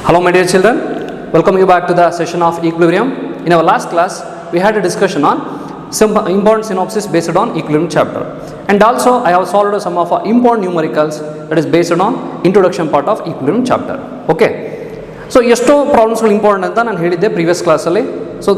Hello my dear children, welcome you back to the session of equilibrium. In our last class, we had a discussion on some important synopsis based on equilibrium chapter. And also I have solved some of our important numericals that is based on introduction part of equilibrium chapter. Okay. So ಎಷ್ಟೋ ಪ್ರಾಬ್ಲಮ್ಸ್ಗಳು important ಅಂತ ನಾನು ಹೇಳಿದ್ದೆ previous ಕ್ಲಾಸಲ್ಲಿ. So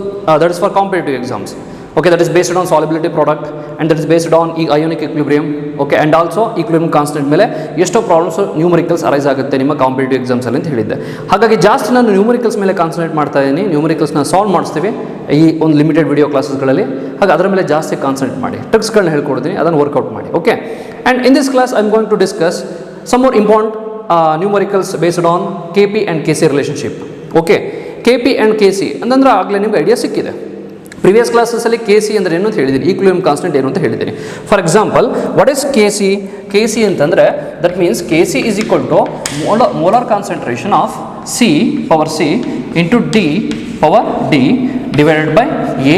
that is for competitive exams. Okay, that is based on solubility product and that is based on ಈ ionic equilibrium. Okay, and also equilibrium constant ಮೇಲೆ ಎಷ್ಟೋ problems numericals arise ಆಗುತ್ತೆ ನಿಮ್ಮ ಕಾಂಪಿಟೇಟಿವ್ ಎಕ್ಸಾಮ್ಸಲ್ಲಿ ಅಂತ ಹೇಳಿದ್ದೆ. ಹಾಗಾಗಿ ಜಾಸ್ತಿ ನಾನು ನ್ಯೂಮರಿಕಲ್ಸ್ ಮೇಲೆ ಕಾನ್ಸಂಟ್ರೇಟ್ ಮಾಡ್ತಾ ಇದ್ದೀನಿ. ನ್ಯೂಮರಿಕಲ್ಸ್ನ ಸಾಲ್ವ್ ಮಾಡಿಸ್ತೀವಿ ಈ ಒಂದು ಲಿಮಿಟೆಡ್ ವಿಡಿಯೋ ಕ್ಲಾಸಸ್ಗಳಲ್ಲಿ. ಹಾಗೆ ಅದರ ಮೇಲೆ ಜಾಸ್ತಿ ಕಾನ್ಸಂಟ್ರೇಟ್ ಮಾಡಿ, ಟ್ರಿಕ್ಸ್ಗಳನ್ನ ಹೇಳ್ಕೊಡ್ತೀನಿ, ಅದನ್ನು ವರ್ಕೌಟ್ ಮಾಡಿ. Okay, and in this class I am going to discuss some more important numericals based on KP and KC relationship. Okay, KP and KC ಅಂತಂದ್ರೆ ಆಗಲೇ ನಿಮ್ಗೆ ಐಡಿಯಾ ಸಿಕ್ಕಿದೆ. ಪ್ರಿವಿಯಸ್ ಕ್ಲಾಸಸ್ಸಲ್ಲಿ KC ಅಂದರೆ ಏನು ಅಂತ ಹೇಳಿದ್ದೀನಿ, ಈಕ್ವಿಲಿಬ್ರಿಯಮ್ ಕಾನ್ಸ್ಟೆಂಟ್ ಏನು ಅಂತ ಹೇಳಿದ್ದೀನಿ. For example, what is KC ಅಂತಂದರೆ that means KC is equal to molar concentration of C power C into D power D divided by A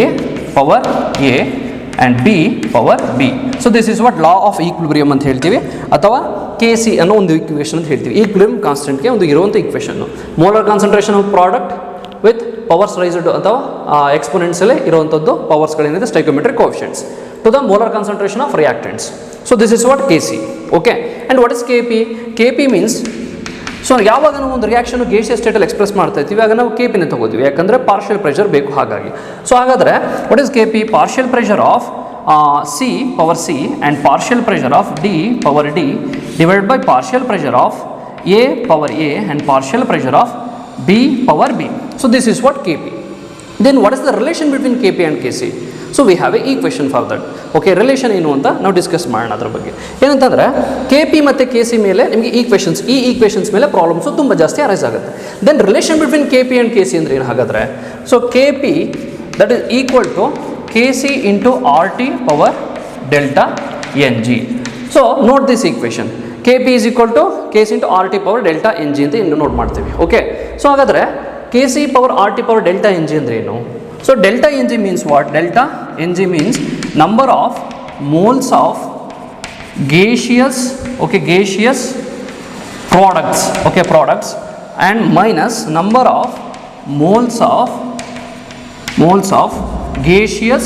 power A and B power B. So this is what law of equilibrium ಅಂತ ಹೇಳ್ತೀವಿ, ಅಥವಾ KC ಅನ್ನೋ ಒಂದು equation ಅಂತ ಹೇಳ್ತೀವಿ. Equilibrium ಕಾನ್ಸ್ಟೆಂಟ್ಗೆ ಒಂದು ಇರುವಂಥ ಈಕ್ವೇಷನ್ನು, molar concentration of product with powers raised ಅಥವಾ ಎಕ್ಸ್ಪೋನೆಂಟ್ಸಲ್ಲೇ ಇರುವಂಥದ್ದು ಪವರ್ಸ್ಗಳೇನಿದೆ stoichiometric coefficients to the molar concentration of reactants. So this is what KC. Okay, and what is KP means, so ಯಾವಾಗ ನಾವು ಒಂದು ರಿಯಾಕ್ಷನ್ ಗೇಷಿಯಸ್ ಸ್ಟೇಟಲ್ಲಿ ಎಕ್ಸ್ಪ್ರೆಸ್ ಮಾಡ್ತಾ ಇರ್ತೀವಿ ಆಗ ನಾವು KPನೇ ತಗೋತೀವಿ, ಯಾಕಂದರೆ ಪಾರ್ಷಿಯಲ್ ಪ್ರೆಷರ್ ಬೇಕು. ಹಾಗಾಗಿ ಸೊ ಹಾಗಾದರೆ what is KP? Partial pressure of C power C and partial pressure of D power D divided by partial pressure of A power A and partial pressure of B power B. So this is what KP. Then what is the relation between KP and KC? So we have a equation for that. Okay, relation ಏನು ಅಂತ ನಾವು discuss ಮಾಡೋಣ. ಅದರ ಬಗ್ಗೆ ಏನಂತಂದರೆ KP ಮತ್ತು KC ಮೇಲೆ ನಿಮಗೆ ಈಕ್ವೇಷನ್ಸ್ ಮೇಲೆ ಪ್ರಾಬ್ಲಮ್ಸು ತುಂಬ ಜಾಸ್ತಿ ಅರೈಸ್ ಆಗುತ್ತೆ. Then relation between KP and KC ಅಂದರೆ ಏನು ಹಾಗಾದರೆ? So KP that is equal to KC into RT power delta NG. So note this equation, KP is equal to KC into RT power delta NG ಅಂತ ಇನ್ನು note ಮಾಡ್ತೀವಿ. Okay, so ಹಾಗಾದರೆ KC power RT power delta NG ಅಂದರೆ ಏನು? So delta NG means what? Delta NG means number of moles of gaseous, okay, gaseous products, okay, products, and minus number of moles of gaseous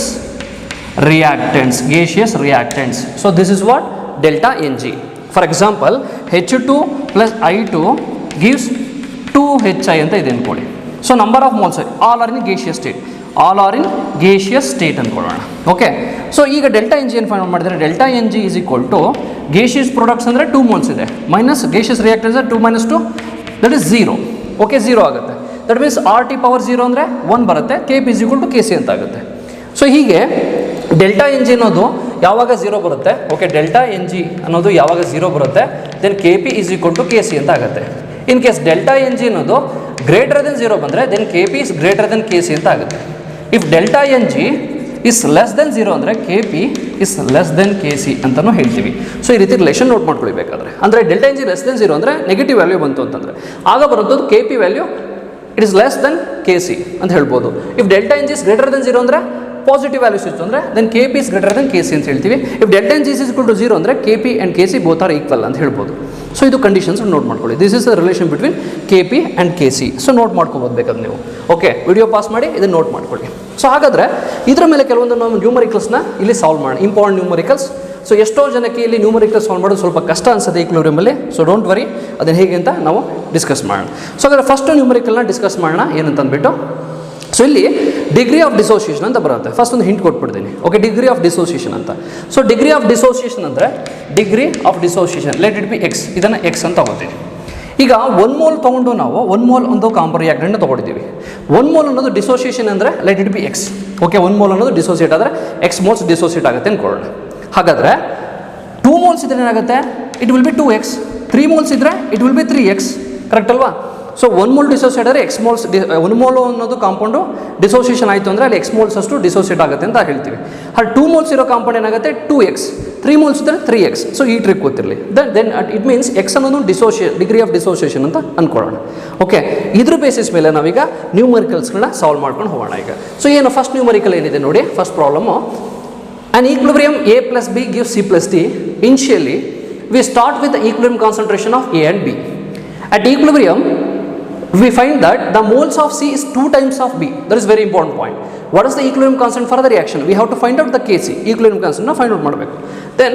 reactants. So this is what delta NG. For example, H2 plus I2 gives 2HI ಅಂತ ಇದೆ ಅನ್ಕೊಳ್ಳಿ. So number of moles all are in gaseous state ಅಂದ್ಕೊಳ್ಳೋಣ. Okay, so ಈಗ delta NG ಏನು find ಮಾಡಿದರೆ, delta NG is equal to gaseous products ಅಂದರೆ 2 moles ಇದೆ, minus gaseous reactants 2 - 2 that is 0. Okay, 0 ಆಗುತ್ತೆ. ದಟ್ ಮೀನ್ಸ್ RT ಪವರ್ 0 ಅಂದರೆ 1 ಬರುತ್ತೆ, KP is equal to KC ಅಂತ ಆಗುತ್ತೆ. ಸೊ ಹೀಗೆ ಡೆಲ್ಟಾ NG ಅನ್ನೋದು ಯಾವಾಗ 0 ಬರುತ್ತೆ, ಓಕೆ, ಡೆಲ್ಟಾ NG ಅನ್ನೋದು ಯಾವಾಗ 0 ಬರುತ್ತೆ, then KP is equal to KC ಅಂತ ಆಗುತ್ತೆ. ಇನ್ ಕೇಸ್ ಡೆಲ್ಟಾ NG ಅನ್ನೋದು ಗ್ರೇಟರ್ ದೆನ್ 0 ಬಂದರೆ then KP is greater than KC ಅಂತ ಆಗುತ್ತೆ. If delta NG is less than 0 ಅಂದರೆ KP is less than KC ಅಂತಲೂ ಹೇಳ್ತೀವಿ. ಸೊ ಈ ರೀತಿ ರಿಲೇಷನ್ ನೋಟ್ ಮಾಡ್ಕೊಳ್ಬೇಕಾದ್ರೆ, ಅಂದರೆ ಡೆಲ್ಟಾ NG ಲೆಸ್ ದೆನ್ 0 ಅಂದರೆ ನೆಗೆಟಿವ್ ವ್ಯಾಲ್ಯೂ ಬಂತು ಅಂತಂದರೆ ಆಗ ಬರೋದು KP value it is less than KC ಅಂತ ಹೇಳ್ಬೋದು. If delta NG is greater than 0 ಅಂದರೆ ಪಾಸಿಟಿವ್ ವ್ಯಾಲ್ಯೂಸ್ ಇತ್ತು ಅಂದರೆ then KP is greater than KC ಅಂತ ಹೇಳ್ತೀವಿ. If delta NG is equal to 0 ಅಂದರೆ KP and KC both are equal ಅಂತ ಹೇಳ್ಬೋದು. ಸೊ ಇದು ಕಂಡೀಷನ್ಸ್ ನೋಟ್ ಮಾಡ್ಕೊಳ್ಳಿ. This is the relation between KP and KC. So note ಮಾಡ್ಕೋಬೋದು ಬೇಕಾದ್ರೆ ನೀವು. ಓಕೆ, ವಿಡಿಯೋ ಪಾಸ್ ಮಾಡಿ ಇದನ್ನು ನೋಟ್ ಮಾಡ್ಕೊಳ್ಳಿ. ಸೊ ಹಾಗಾದರೆ ಇದರ ಮೇಲೆ ಕೆಲವೊಂದು ನಾವು ನ್ಯೂಮರಿಕಲ್ಸ್ನ ಇಲ್ಲಿ ಸಾಲ್ವ್ ಮಾಡೋಣ, ಇಂಪಾರ್ಟೆಂಟ್ ನ್ಯೂಮರಿಕಲ್ಸ್. ಸೊ ಎಷ್ಟೋ ಜನಕ್ಕೆ ಇಲ್ಲಿ ನ್ಯೂಮರಿಕಲ್ಸ್ ಸಾಲ್ವ್ ಮಾಡೋದು ಸ್ವಲ್ಪ ಕಷ್ಟ ಅನ್ಸುತ್ತೆ ಈಕ್ವಿಲಿಬ್ರಿಯಮಲ್ಲಿ. ಸೊ ಡೋಂಟ್ ವರಿ, ಅದನ್ನು ಹೇಗೆ ಅಂತ ನಾವು ಡಿಸ್ಕಸ್ ಮಾಡೋಣ. ಸೊ ಹಾಗಾದರೆ ಫಸ್ಟ್ ನ್ಯೂಮರಿಕಲ್ನ ಡಿಸ್ಕಸ್ ಮಾಡೋಣ ಏನಂತಂದ್ಬಿಟ್ಟು. ಸೊ ಇಲ್ಲಿ ಡಿಗ್ರಿ ಆಫ್ ಡಿಸೋಸಿಯೇಷನ್ ಅಂತ ಬರುತ್ತೆ. ಫಸ್ಟ್ ಒಂದು ಹಿಂಟ್ ಕೊಟ್ಬಿಡ್ತೀನಿ. ಓಕೆ, ಡಿಗ್ರಿ ಆಫ್ ಡಿಸೋಸಿಯೇಷನ್ ಅಂತ. ಸೊ ಡಿಗ್ರಿ ಆಫ್ ಡಿಸೋಸಿಯೇಷನ್ ಅಂದರೆ degree of dissociation let it be X, ಇದನ್ನು X ಅಂತ ತಗೋತೀವಿ. ಈಗ 1 ಮೋಲ್ ತೊಗೊಂಡು ನಾವು 1 ಮೋಲ್ ಒಂದು ಕಾಂಪೌಂಡ್ ರಿಯಾಕ್ಟೆಂಟ್ ತೊಗೊಂಡಿದ್ದೀವಿ. 1 ಮೋಲ್ ಅನ್ನೋದು ಡಿಸೋಸಿಯೇಷನ್ ಅಂದರೆ let it be X. Okay, 1 mole ಅನ್ನೋದು ಡಿಸೋಸಿಯೇಟ್ ಆದರೆ X ಮೋಲ್ಸ್ ಡಿಸೋಸಿಯೇಟ್ ಆಗುತ್ತೆ ಅಂದ್ಕೊಳ್ಳೋಣ. ಹಾಗಾದರೆ 2 ಮೋಲ್ಸ್ ಇದ್ರೆ ಏನಾಗುತ್ತೆ? It will be 2X. 3 moles ಇದ್ದರೆ it will be 3X. Correct ಅಲ್ವಾ? ಸೊ 1 ಮೋಲ್ ಡಿಸೋಸಿಯೇಟ್ ಆದರೆ X ಮೋಲ್ಸ್ 1 ಮೋಲ್ ಅನ್ನೋದು ಕಾಂಪೌಂಡು ಡಿಸೋಸಿಯೇಷನ್ ಆಯಿತು ಅಂದರೆ ಅಲ್ಲಿ X ಮೋಲ್ಸ್ ಅಷ್ಟು ಡಿಸೋಸಿಯೇಟ್ ಆಗುತ್ತೆ ಅಂತ ಹೇಳ್ತೀವಿ. ಅಲ್ಲಿ 2 ಮೋಲ್ಸ್ ಇರೋ ಕಾಂಪೌಂಡ್ ಏನಾಗುತ್ತೆ? 2X. 3 ಮೋಲ್ಸ್ ಇದ್ದರೆ 3X. ಸೊ ಈ ಟ್ರಿಕ್ ಗೊತ್ತಿರಲಿ. ದೆನ್ ಇಟ್ ಮೀನ್ಸ್ X ಅನ್ನೋದು ಡಿಗ್ರಿ ಆಫ್ ಡಿಸೋಸಿಯೇಷನ್ ಅಂತ ಅಂದ್ಕೊಳ್ಳೋಣ. ಓಕೆ, ಇದ್ರ ಬೇಸಿಸ್ ಮೇಲೆ ನಾವೀಗ ನ್ಯೂಮರಿಕಲ್ಸ್ಗಳನ್ನ ಸಾಲ್ವ್ ಮಾಡ್ಕೊಂಡು ಹೋಗೋಣ ಈಗ. ಸೊ ಏನು ಫಸ್ಟ್ ನ್ಯೂಮರಿಕಲ್ ಏನಿದೆ ನೋಡಿ, first problem. An equilibrium A plus B gives C plus D. Initially, we start with the equilibrium concentration of A and B. At equilibrium, we find that the moles of C is 2 times of B. That is very important point. What is the equilibrium constant for the reaction? We have to find out the Kc, equilibrium constant na find out ಮಾಡಬೇಕು. Then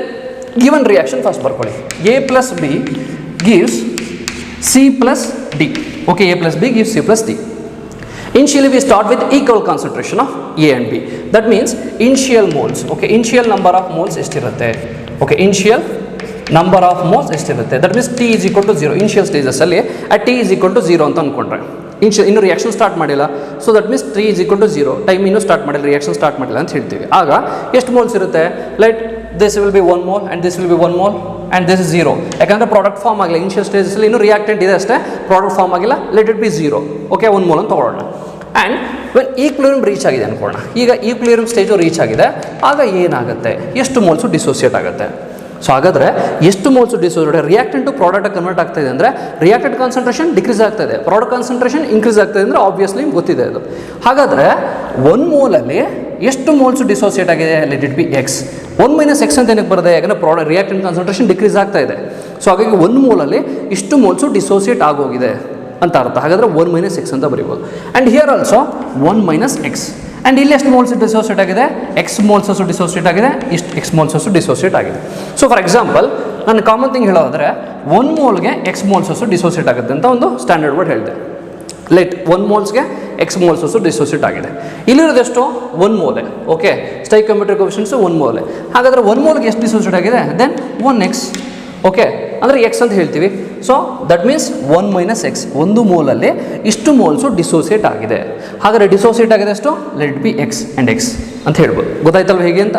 given reaction first ಬರ್ಕೊಳ್ಳಿ. A plus B gives C plus D. Okay, A plus B gives C plus D. Initially we start with equal concentration of A and B. That means initial moles. Okay, initial number of moles ಎಷ್ಟಿರುತ್ತೆ? Okay, initial number of moles ಎಷ್ಟಿರುತ್ತೆ? That means T is equal to 0. Initial stages ಅಲ್ಲಿ at T is equal to 0 ಅಂತ ಅಂದ್ಕೊಂಡ್ರೆ ಇನ್ನು reaction start ಮಾಡಿಲ್ಲ, so that means T is equal to 0, time ಇನ್ನೂ start ಮಾಡಿಲ್ಲ, reaction start ಮಾಡಿಲ್ಲ ಅಂತ ಹೇಳ್ತೀವಿ. ಆಗ ಎಷ್ಟು ಮೋಲ್ಸ್ ಇರುತ್ತೆ? Light this will be 1 mole and this will be 1 mole and this is 0. ಯಾಕಂದರೆ ಪ್ರಾಡಕ್ಟ್ ಫಾರ್ಮ್ ಆಗಿಲ್ಲ, ಇನಿಷಿಯಲ್ ಸ್ಟೇಜಸ್ಸಲ್ಲಿ ಇನ್ನೂ ರಿಯಾಕ್ಟೆಂಟ್ ಇದೆ ಅಷ್ಟೇ, ಪ್ರಾಡಕ್ಟ್ ಫಾರ್ಮ್ ಆಗಿಲ್ಲ, let it B 0. Okay, 1 mole ಅಂತ ತೊಗೊಳ್ಳೋಣ. ಆ್ಯಂಡ್ ವೆನ್ ಈಕ್ವಿಲಿಬ್ರಿಯಂ ರೀಚ್ ಆಗಿದೆ ಅಂದ್ಕೊಳ್ಳೋಣ. ಈಗ ಈಕ್ವಿಲಿಬ್ರಿಯಂ ಸ್ಟೇಜು ರೀಚ್ ಆಗಿದೆ, ಆಗ ಏನಾಗುತ್ತೆ? ಎಷ್ಟು ಮೋಲ್ಸು ಡಿಸೋಸಿಯೇಟ್ ಆಗುತ್ತೆ? ಸೊ ಹಾಗಾದರೆ ಎಷ್ಟು moles dissociate, reactant to product convert ಆಗ್ತಾ ಇದೆ ಅಂದರೆ ರಿಯಾಕ್ಟೆಂಟ್ ಕಾನ್ಸಂಟ್ರೇಷನ್ ಡಿಕ್ರೀಸ್ ಆಗ್ತಾ ಇದೆ, ಪ್ರಾಡಕ್ಟ್ ಕಾನ್ಸಂಟ್ರೇಷನ್ ಇನ್ಕ್ರೀಸ್ ಆಗ್ತಾ ಇದೆ ಅಂದರೆ ಆಬ್ವಿಯಸ್ಲಿ ನಿಮ್ಗೆ ಗೊತ್ತಿದೆ ಅದು. ಹಾಗಾದರೆ 1 ಮೋಲಲ್ಲಿ ಎಷ್ಟು ಮೋಲ್ಸು ಡಿಸೋಸಿಯೇಟ್ ಆಗಿದೆ? Let it B X. 1 - x ಅಂತ ಏನಕ್ಕೆ ಬರುತ್ತೆ? ಯಾಕಂದರೆ ರಿಯಾಕ್ಟೆಂಟ್ ಕಾನ್ಸಂಟ್ರೇಷನ್ ಡಿಕ್ರೀಸ್ ಆಗ್ತಾ ಇದೆ. ಸೊ ಹಾಗಾಗಿ 1 ಮೋಲಲ್ಲಿ ಇಷ್ಟು ಮೋಲ್ಸು ಡಿಸೋಸಿಯೇಟ್ ಆಗೋಗಿದೆ ಅಂತ ಅರ್ಥ. ಹಾಗಾದರೆ 1 - x ಅಂತ ಬರೀಬೋದು. And here also 1 - x. And ಇಲ್ಲಿ ಎಷ್ಟು ಮೋಲ್ಸ್ ಡಿಸೋಸಿಯೇಟ್ ಆಗಿದೆ? ಎಕ್ಸ್ ಮೋಲ್ಸಸ್ಸು ಡಿಸೋಸಿಯೇಟ್ ಆಗಿದೆ, ಇಷ್ಟು ಎಕ್ಸ್ ಮೋಲ್ಸಸ್ಸು ಡಿಸೋಸಿಯೇಟ್ ಆಗಿದೆ. ಸೊ ಫಾರ್ ಎಕ್ಸಾಂಪಲ್ ನಾನು ಕಾಮನ್ ಥಿಂಗ್ ಹೇಳೋದಾದರೆ 1 ಮೋಲ್ಗೆ ಎಕ್ಸ್ ಮೋಲ್ಸಸ್ಸು ಡಿಸೋಸಿಯೇಟ್ ಆಗುತ್ತೆ ಅಂತ ಒಂದು ಸ್ಟ್ಯಾಂಡರ್ಡ್ ವರ್ಡ್ ಹೇಳಿದೆ. ಲೆಟ್ 1 ಮೋಲ್ಸ್ಗೆ ಎಕ್ಸ್ ಮೋಲ್ಸಸ್ಸು ಡಿಸೋಸಿಯೇಟ್ ಆಗಿದೆ. ಇಲ್ಲಿರೋದೆಷ್ಟು? 1 ಮೋಲೆ. ಓಕೆ, ಸ್ಟೈಕಿಯೋಮೆಟ್ರಿಕ್ ಕೋಎಫಿಷಿಯೆಂಟ್ಸು 1 ಮೋಲೆ. ಹಾಗಾದರೆ 1 ಮೋಲ್ಗೆ ಎಷ್ಟು ಡಿಸೋಸಿಯೇಟ್ ಆಗಿದೆ? Then 1x. ಓಕೆ, ಅಂದರೆ ಎಕ್ಸ್ ಅಂತ ಹೇಳ್ತೀವಿ. So that means 1 - x. 1 ಮೋಲಲ್ಲಿ ಇಷ್ಟು ಮೋಲ್ಸು ಡಿಸೋಸಿಯೇಟ್ ಆಗಿದೆ. ಹಾಗಾದರೆ ಡಿಸೋಸಿಯೇಟ್ ಆಗಿದೆ ಎಷ್ಟು? Let B X and X ಅಂತ ಹೇಳ್ಬೋದು. ಗೊತ್ತಾಯ್ತಲ್ವ ಹೇಗೆ ಅಂತ?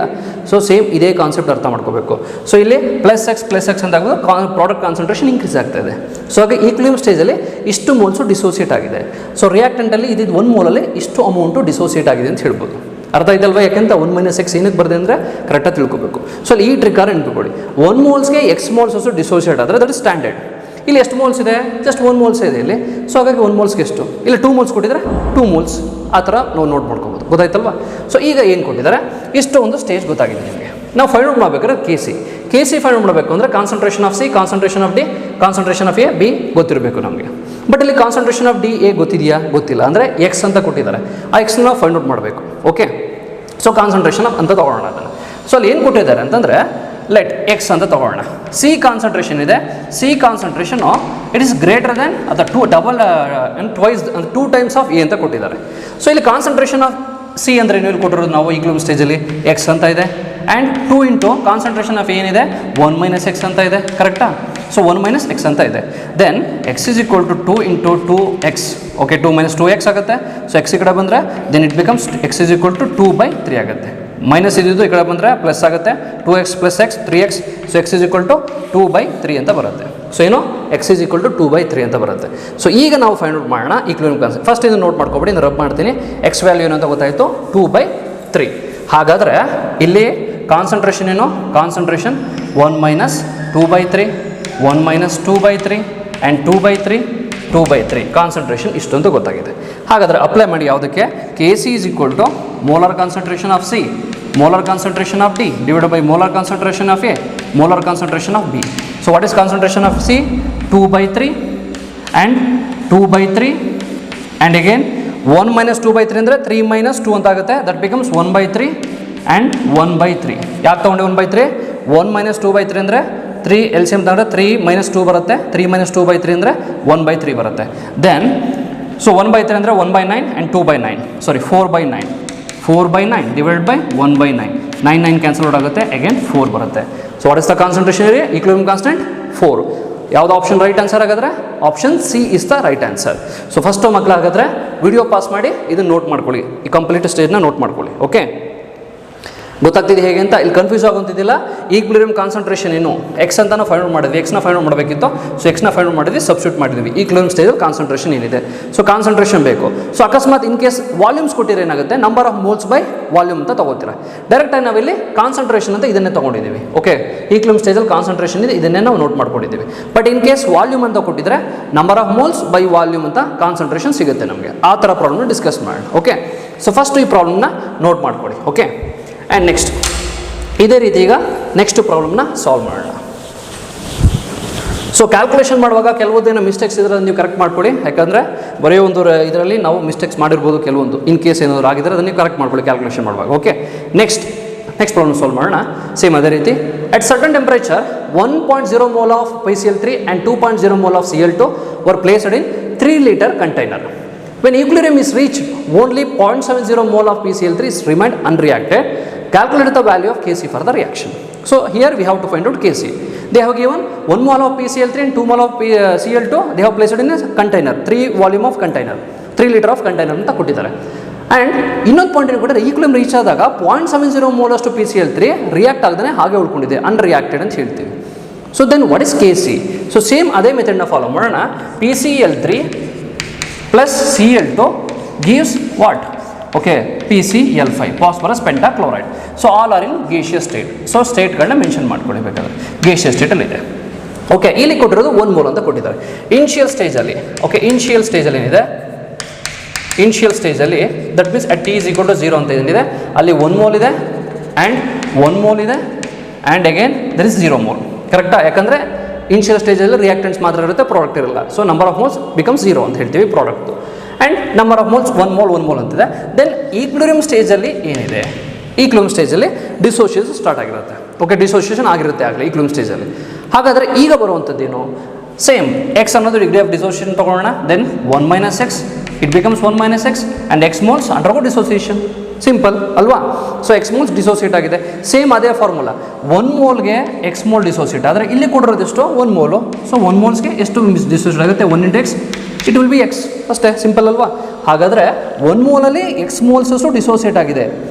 ಸೊ ಸೇಮ್ ಇದೇ ಕಾನ್ಸೆಪ್ಟ್ ಅರ್ಥ ಮಾಡ್ಕೋಬೇಕು. ಸೊ ಇಲ್ಲಿ +x ಅಂತ ಆಗೋದು ಪ್ರಾಡಕ್ಟ್ ಕಾನ್ಸಂಟ್ರೇಷನ್ ಇನ್ಕ್ರೀಸ್ ಆಗ್ತಾ ಇದೆ. ಸೊ ಹಾಗೆ ಈಕ್ವಿಲಿಬ್ರಿಯಂ ಸ್ಟೇಜಲ್ಲಿ ಇಷ್ಟು ಮೋಲ್ಸು ಡಿಸೋಸಿಯೇಟ್ ಆಗಿದೆ. ಸೊ ರಿಯಾಕ್ಟೆಂಟಲ್ಲಿ ಇದಿದ್ದು 1 ಮೋಲಲ್ಲಿ ಇಷ್ಟು ಅಮೌಂಟು ಡಿಸೋಸಿಯೇಟ್ ಆಗಿದೆ ಅಂತ ಹೇಳ್ಬೋದು. ಅರ್ಥ ಆಯ್ತಲ್ವ? ಯಾಕೆಂತ 1 - x ಏನಕ್ಕೆ ಬರ್ತದೆ ಅಂದರೆ ಕರೆಕ್ಟಾಗಿ ತಿಳ್ಕೊಬೇಕು. ಸೊ ಅಲ್ಲಿ ಈ ಟ್ರಿಕ್ಕಾರು ನೆನ್ಪಿಕೊಳ್ಳಿ. 1 ಮೋಲ್ಸ್ಗೆ ಎಕ್ಸ್ ಮೋಲ್ಸಸ್ಸು ಡಿಸೋಸಿಯೇಟ್ ಆದರೆ ದಟ್ ಇಸ್ ಸ್ಟ್ಯಾಂಡರ್ಡ್. ಇಲ್ಲಿ ಎಷ್ಟು ಮೋಲ್ಸ್ ಇದೆ? ಜಸ್ಟ್ 1 ಮೋಲ್ಸೇ ಇದೆ ಇಲ್ಲಿ. ಸೊ ಹಾಗಾಗಿ 1 ಮೋಲ್ಸ್ಗೆ ಎಷ್ಟು? ಇಲ್ಲಿ 2 ಮೋಲ್ಸ್ ಕೊಟ್ಟಿದ್ದಾರೆ, 2 ಮೋಲ್ಸ್ ಆ ಥರ ನಾವು ನೋಟ್ ಮಾಡ್ಕೋಬೋದು. ಗೊತ್ತಾಯ್ತಲ್ವ? ಸೊ ಈಗ ಏನು ಕೊಟ್ಟಿದ್ದಾರೆ? ಇಷ್ಟು ಒಂದು ಸ್ಟೇಜ್ ಗೊತ್ತಾಗಿದೆ ನಿಮಗೆ. ನಾವು ಫೈಂಡ್ ಔಟ್ ಮಾಡಬೇಕಾದ್ರೆ ಕೆ ಸಿ ಫೈಂಡ್ ಔಟ್ ಮಾಡಬೇಕು ಅಂದರೆ concentration of C, concentration of D, concentration of A, B ಗೊತ್ತಿರಬೇಕು ನಮಗೆ. ಬಟ್ ಇಲ್ಲಿ ಕಾನ್ಸಂಟ್ರೇಷನ್ ಆಫ್ ಡಿ ಎ ಗೊತ್ತಿದೆಯಾ? ಗೊತ್ತಿಲ್ಲ. ಅಂದರೆ ಎಕ್ಸ್ ಅಂತ ಕೊಟ್ಟಿದ್ದಾರೆ, ಆ ಎಕ್ಸ್ನ ನಾವು ಫೈಂಡ್ ಔಟ್ ಮಾಡಬೇಕು. ಓಕೆ, ಸೊ ಕಾನ್ಸಂಟ್ರೇಷನ್ ಅಂತ ತೊಗೊಳ್ಳೋಣ ಅದನ್ನು. ಸೊ ಅಲ್ಲಿ ಏನು ಕೊಟ್ಟಿದ್ದಾರೆ ಅಂತಂದರೆ ಲೆಟ್ ಎಕ್ಸ್ ಅಂತ ತೊಗೊಳ್ಳೋಣ. ಸಿ ಕಾನ್ಸಂಟ್ರೇಷನ್ ಇದೆ, C concentration it is greater than ಅದು 2 ಟೈಮ್ಸ್ ಆಫ್ ಎ ಅಂತ ಕೊಟ್ಟಿದ್ದಾರೆ. ಸೊ ಇಲ್ಲಿ ಕಾನ್ಸಂಟ್ರೇಷನ್ ಆಫ್ ಸಿ ಅಂದರೆ ಏನು ಕೊಟ್ಟಿರೋದು ನಾವು ಈಕ್ವಿಲಿಬ್ರಿಯಂ ಸ್ಟೇಜಲ್ಲಿ? ಎಕ್ಸ್ ಅಂತ ಇದೆ. ಆ್ಯಂಡ್ 2 ಇಂಟು ಕಾನ್ಸಂಟ್ರೇಷನ್ ಆಫ್ ಏನಿದೆ? 1 - x ಅಂತ ಇದೆ. ಕರೆಕ್ಟಾ? ಸೊ 1 - x ಅಂತ ಇದೆ. Then x is equal to 2 into 2x. Okay, 2 - 2x ಆಗುತ್ತೆ. ಸೊ ಎಕ್ಸ್ ಈ ಕಡೆ ಬಂದರೆ then it becomes x is equal to 2/3 ಆಗುತ್ತೆ. ಮೈನಸ್ ಇದ್ದಿದ್ದು ಈ ಕಡೆ ಬಂದರೆ ಪ್ಲಸ್ ಆಗುತ್ತೆ. 2x + x 3x. So x is equal to 2/3 ಅಂತ ಬರುತ್ತೆ. ಸೊ ಏನು? ಎಕ್ಸ್ ಇಸ್ ಈಕ್ವಲ್ ಟು 2/3 ಅಂತ ಬರುತ್ತೆ. ಸೊ ಈಗ ನಾವು ಫೈಂಡ್ ಔಟ್ ಮಾಡೋಣ ಈಕ್ವಿಲಿಬ್ರಿಯಂ ಕಾನ್ಸೆಪ್ಟ್. ಫಸ್ಟ್ ಇದನ್ನು ನೋಟ್ ಮಾಡ್ಕೊಬೇಡಿ, ನಾನು ರಬ್ ಮಾಡ್ತೀನಿ. ಎಕ್ಸ್ ವ್ಯಾಲ್ಯೂ ಏನು ಅಂತ ಗೊತ್ತಾಯಿತು? 2/3. ಹಾಗಾದರೆ ಇಲ್ಲಿ ಕಾನ್ಸಂಟ್ರೇಷನ್ ಏನು? ಕಾನ್ಸಂಟ್ರೇಷನ್ 1 - 2/3, 1 - 2/3 ಆ್ಯಂಡ್ 2/3 ಕಾನ್ಸಂಟ್ರೇಷನ್ ಇಷ್ಟು ಅಂತ ಗೊತ್ತಾಗಿದೆ. ಹಾಗಾದರೆ ಅಪ್ಲೈ ಮಾಡಿ ಯಾವುದಕ್ಕೆ? K C is equal to molar concentration of C, molar concentration of D divided by molar concentration of A, molar concentration of B. So what is concentration of C? 2/3 and 2/3 and again 1 - 2/3 ಅಂದರೆ 3 - 2 ಅಂತ ಆಗುತ್ತೆ. That becomes 1/3 and 1/3. ಯಾಕೆ ತೊಗೊಂಡೆ 1/3? 1 - 2/3 ಅಂದರೆ 3 LCM ತಗೊಂಡ್ರೆ 3 - 2 ಬರುತ್ತೆ. 3 - 2/3 ಅಂದರೆ 1/3 ಬರುತ್ತೆ. ದೆನ್ ಸೊ 1/3 ಅಂದರೆ 1/9 and 2/9, sorry 4/9. 4/9 divided by 1/9. 9 cancel out ಆಗುತ್ತೆ, ಅಗೇನ್ 4 ಬರುತ್ತೆ. So what is the concentration area? Equilibrium constant 4. ಯಾವುದು ಆಪ್ಷನ್ ರೈಟ್ ಆನ್ಸರ್ ಆಗಾದರೆ? Option C is the right answer. So first ಮಕ್ಕಳು ಹಾಗಾದರೆ ವಿಡಿಯೋ ಪಾಸ್ ಮಾಡಿ ಇದನ್ನು ನೋಟ್ ಮಾಡ್ಕೊಳ್ಳಿ, ಈ ಕಂಪ್ಲೀಟ್ ಸ್ಟೇಜ್ನ ನೋಟ್ ಮಾಡ್ಕೊಳ್ಳಿ. ಓಕೆ, ಗೊತ್ತಾಗ್ತಿದೆ ಹೇಗೆ ಅಂತ? ಇಲ್ಲಿ ಕನ್ಫ್ಯೂಸ್ ಆಗೋಂತಿದ್ದಿಲ್ಲ. ಈಕ್ವಿಲಿಬ್ರಿಯಂ ಕಾನ್ಸಂಟ್ರೇಷನ್ ಏನು? ಎಕ್ಸ್ ಅಂತ ನಾವು ಫೈಂಡ್ ಔಟ್ ಮಾಡಿದ್ವಿ, ಎಕ್ಸ್ನ ಫೈಂಡ್ ಔಟ್ ಮಾಡಬೇಕಿತ್ತು. ಸೊ ಎಕ್ಸ್ನ ಫೈಂಡ್ ಔಟ್ ಮಾಡಿದ್ವಿ, ಸಬ್ಸ್ಟಿಟ್ಯೂಟ್ ಮಾಡಿದ್ವಿ. ಈಕ್ವಿಲಿಬ್ರಿಯಂ ಸ್ಟೇಜಲ್ಲಿ ಕಾನ್ಸಂಟ್ರೇಷನ್ ಏನಿದೆ? ಸೊ ಕಾನ್ಸಂಟ್ರೇಷನ್ ಬೇಕು. ಸೊ ಅಕಸ್ಮಾತ್ ಇನ್ ಕೇಸ್ ವಾಲ್ಯೂಮ್ಸ್ ಕೊಟ್ಟಿದ್ರೆ ಏನಾಗುತ್ತೆ? Number of moles by volume ಅಂತ ತೊಗೋತೀರಾ. ಡೈರೆಕ್ಟಾಗಿ ನಾವಿಲ್ಲಿ ಕಾನ್ಸಂಟ್ರೇಷನ್ ಅಂತ ಇದನ್ನೇ ತೊಗೊಂಡಿದ್ದೀವಿ. ಓಕೆ, ಈಕ್ವಿಲಿಬ್ರಿಯಂ ಸ್ಟೇಜಲ್ಲಿ ಕಾನ್ಸಂಟ್ರೇಷನ್ ಇದೆ, ಇದನ್ನೇ ನಾವು ನೋಟ್ ಮಾಡ್ಕೊಂಡಿದ್ದೀವಿ. ಬಟ್ ಇನ್ ಕೇಸ್ ವಾಲ್ಯೂಮ್ ಅಂತ ಕೊಟ್ಟಿದ್ರೆ number of moles by volume ಅಂತ ಕಾನ್ಸಂಟ್ರೇಷನ್ ಸಿಗುತ್ತೆ ನಮಗೆ. ಆ ಥರ ಪ್ರಾಬ್ಲಮ್ನ ಡಿಸ್ಕಸ್ ಮಾಡೋಣ. ಓಕೆ, ಸೊ ಫಸ್ಟ್ ಈ ಪ್ರಾಬ್ಲಮ್ನ ನೋಟ್ ಮಾಡ್ಕೊಳ್ಳಿ. ಓಕೆ, ಆ್ಯಂಡ್ ನೆಕ್ಸ್ಟ್ ಇದೇ ರೀತಿ ಈಗ ನೆಕ್ಸ್ಟ್ ಪ್ರಾಬ್ಲಮ್ನ ಸಾಲ್ವ್ ಮಾಡೋಣ. ಸೊ ಕ್ಯಾಲ್ಕುಲೇಷನ್ ಮಾಡುವಾಗ ಕೆಲವೊಂದೇನೋ ಮಿಸ್ಟೇಕ್ಸ್ ಇದ್ರೆ ನೀವು ಕರೆಕ್ಟ್ ಮಾಡ್ಕೊಳ್ಳಿ, ಯಾಕಂದರೆ ಬರೀ ಒಂದು ಇದರಲ್ಲಿ ನಾವು ಮಿಸ್ಟೇಕ್ಸ್ ಮಾಡಿರ್ಬೋದು ಕೆಲವೊಂದು, ಇನ್ ಕೇಸ್ ಏನಾದರೂ ಆಗಿದ್ರೆ ಅದನ್ನು ನೀವು ಕರೆಕ್ಟ್ ಮಾಡ್ಕೊಳ್ಳಿ ಕ್ಯಾಲ್ಕುಲೇಷನ್ ಮಾಡುವಾಗ. ಓಕೆ, ನೆಕ್ಸ್ಟ್ ಪ್ರಾಬ್ಲಮ್ ಸಾಲ್ವ್ ಮಾಡೋಣ. ಸೇಮ್ ಅದೇ ರೀತಿ, at certain temperature 1.0 mole of PCl3 and 2.0 mole of Cl2 were placed in 3 liter container. When equilibrium is reached, only 0.70 mole of PCl3 is remained unreacted. Calculate the value of Kc for the reaction. So here we have to find out Kc. They have given 1 mole of PCl3 and 2 mole of Cl2. They have placed it in a container, 3 volume of container, 3 liter of container ಅಂತ ಕೊಟ್ಟಿದ್ದಾರೆ. And ಇನ್ನೊಂದು point ಏನು ಕೊಟ್ಟರೆ, equilibrium reach ಆದಾಗ 0.70 mole ಅಷ್ಟು PCl3 react ಆಗದೇ ಹಾಗೆ ಉಳ್ಕೊಂಡಿದೆ, unreacted ಅಂತ ಹೇಳ್ತೀವಿ. So then what is Kc? So same ಅದೇ ಮೆಥಡ್ನ ಫಾಲೋ ಮಾಡೋಣ. PCl3 plus Cl2 gives what? Okay, PCl5, phosphorus pentachloride. So all are in gaseous state. So ಸ್ಟೇಟ್ಗಳನ್ನ ಮೆನ್ಷನ್ ಮಾಡ್ಕೊಳ್ಬೇಕಾದ್ರೆ ಗೇಷಿಯಸ್ ಸ್ಟೇಟಲ್ಲಿ ಇದೆ. ಓಕೆ, ಇಲ್ಲಿ ಕೊಟ್ಟಿರೋದು 1 mole ಅಂತ ಕೊಟ್ಟಿದ್ದಾರೆ. ಇನಿಷಿಯಲ್ ಸ್ಟೇಜಲ್ಲಿ, ಓಕೆ, ಇನಿಷಿಯಲ್ ಸ್ಟೇಜಲ್ಲಿ ಏನಿದೆ, ಇನಿಷಿಯಲ್ ಸ್ಟೇಜಲ್ಲಿ ದಟ್ ಮೀನ್ಸ್ ಅಟ್ T = 0 ಅಂತ ಏನಿದೆ, ಅಲ್ಲಿ 1 mole ಇದೆ ಆ್ಯಂಡ್ 1 mole ಇದೆ and again there is 0 mole. ಕರೆಕ್ಟಾ? ಯಾಕಂದರೆ ಇನಿಷಿಯಲ್ ಸ್ಟೇಜಲ್ಲಿ ರಿಯಾಕ್ಟೆಂಟ್ಸ್ ಮಾತ್ರ ಇರುತ್ತೆ, ಪ್ರಾಡಕ್ಟ್ ಇರಲ್ಲ. So number of moles becomes 0 ಅಂತ ಹೇಳ್ತೀವಿ product. And number of moles 1 mole ಅಂತಿದೆ. ದೆನ್ ಈಕ್ವಿಲಿಬ್ರಿಯಂ ಸ್ಟೇಜಲ್ಲಿ ಏನಿದೆ, ಈಕ್ವಿಲಿಬ್ರಿಯಂ ಸ್ಟೇಜಲ್ಲಿ ಡಿಸೋಸಿಯೇಷನ್ ಸ್ಟಾರ್ಟ್ ಆಗಿರುತ್ತೆ. ಓಕೆ, ಡಿಸೋಸಿಯೇಷನ್ ಆಗಿರುತ್ತೆ ಆಗಲಿ ಈಕ್ವಿಲಿಬ್ರಿಯಂ ಸ್ಟೇಜಲ್ಲಿ. ಹಾಗಾದರೆ ಈಗ ಬರುವಂಥದ್ದೇನು? ಸೇಮ್ ಎಕ್ಸ್ ಅನ್ನೋದು ಡಿಗ್ರಿ ಆಫ್ ಡಿಸೋಸಿಯೇಷನ್ ತೊಗೊಳ್ಳೋಣ. Then 1 - x, it becomes 1 - x and x moles undergo dissociation. Simple ಅಲ್ವಾ? ಸೊ x moles ಡಿಸೋಸಿಯೇಟ್ ಆಗಿದೆ. ಸೇಮ್ ಅದೇ ಫಾರ್ಮುಲಾ, 1 moleಗೆ x mole ಡಿಸೋಸಿಯೇಟ್ ಆದರೆ ಇಲ್ಲಿ ಕೊಡಿರೋದು ಎಷ್ಟು? 1 mole. ಸೊ 1 molesಗೆ ಎಷ್ಟು ಡಿಸೋಸಿಯೇಟ್ ಆಗುತ್ತೆ? 1 × x, it will B x. ಅಷ್ಟೇ, ಸಿಂಪಲ್ ಅಲ್ವಾ? ಹಾಗಾದರೆ 1 molಲ್ಲಿ x moles ಅಷ್ಟು ಡಿಸೋಸಿಯೇಟ್ ಆಗಿದೆ,